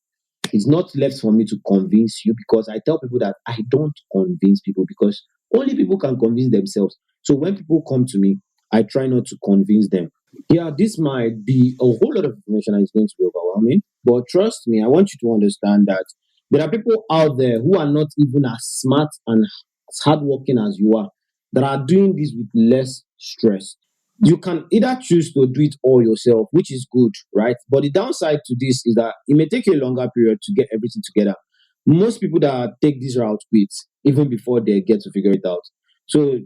it's not left for me to convince you because I tell people that I don't convince people because only people can convince themselves. So when people come to me, I try not to convince them. Yeah, this might be a whole lot of information and it's going to be overwhelming. But trust me, I want you to understand that there are people out there who are not even as smart and as hardworking as you are that are doing this with less stress. You can either choose to do it all yourself, which is good, right? But the downside to this is that it may take you a longer period to get everything together. Most people that take this route quit even before they get to figure it out. So,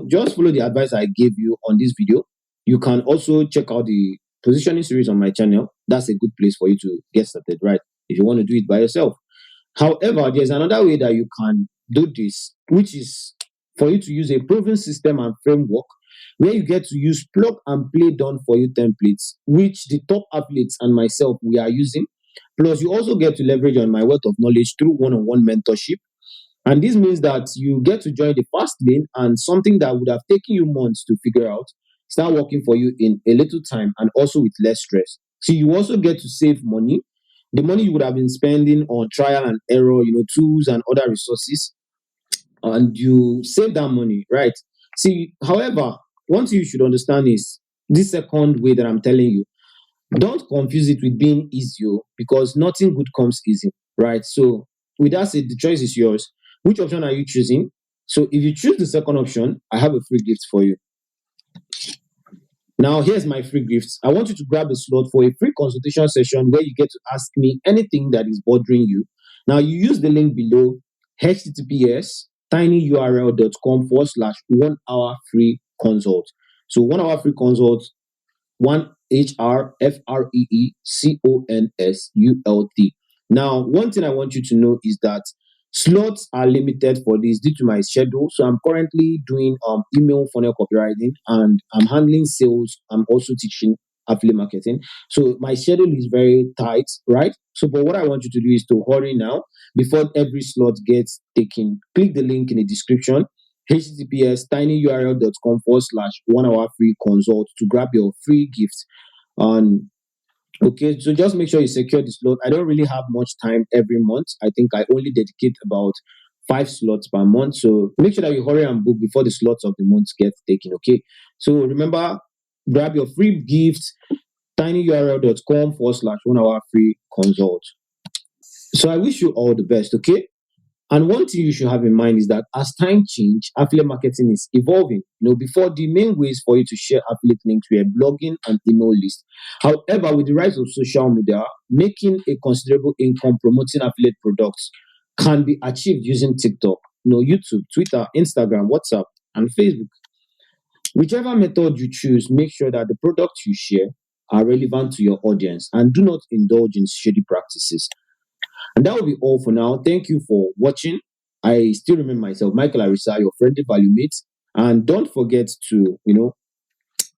just follow the advice I gave you on this video. You can also check out the positioning series on my channel. That's a good place for you to get started, right? If you want to do it by yourself. However, there's another way that you can do this, which is for you to use a proven system and framework where you get to use plug and play done for you templates, which the top athletes and myself we are using. Plus, you also get to leverage on my wealth of knowledge through one-on-one mentorship. And this means that you get to join the fast lane and something that would have taken you months to figure out start working for you in a little time and also with less stress. So you also get to save money. The money you would have been spending on trial and error, tools and other resources, and you save that money, right? See, however, one thing you should understand is this second way that I'm telling you, don't confuse it with being easy because nothing good comes easy, right? So, with that said, the choice is yours. Which option are you choosing? So, if you choose the second option, I have a free gift for you. Now, here's my free gift. I want you to grab a slot for a free consultation session where you get to ask me anything that is bothering you. Now, you use the link below https tinyurl.com/1 hour free consult. So, 1 hour free consult, 1HRFREECONSULT. Now, one thing I want you to know is that slots are limited for this due to my schedule. So I'm currently doing email funnel copywriting and I'm handling sales. I'm also teaching affiliate marketing. So my schedule is very tight, right? So, but what I want you to do is to hurry now before every slot gets taken. Click the link in the description, https tinyurl.com/1 hour free consult to grab your free gift. Okay, so just make sure you secure the slot. I don't really have much time every month. I think I only dedicate about 5 slots per month. So make sure that you hurry and book before the slots of the month get taken. Okay. So remember, grab your free gift, tinyurl.com/1 hour free consult. So I wish you all the best. Okay. And one thing you should have in mind is that as time change, affiliate marketing is evolving. Before the main ways for you to share affiliate links were blogging and email lists. However, with the rise of social media, making a considerable income promoting affiliate products can be achieved using TikTok, YouTube, Twitter, Instagram, WhatsApp, and Facebook. Whichever method you choose, make sure that the products you share are relevant to your audience and do not indulge in shady practices. And that will be all for now. Thank you for watching. I still remain myself, Michael Arisa, your friendly value mate. And don't forget to,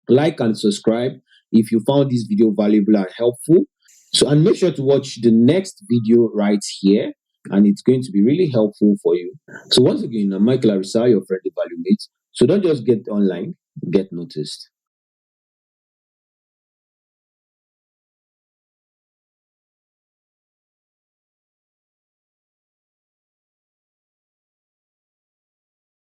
like and subscribe if you found this video valuable and helpful. So, and make sure to watch the next video right here. And it's going to be really helpful for you. So once again, I'm Michael Arisa, your friendly value mate. So don't just get online, get noticed.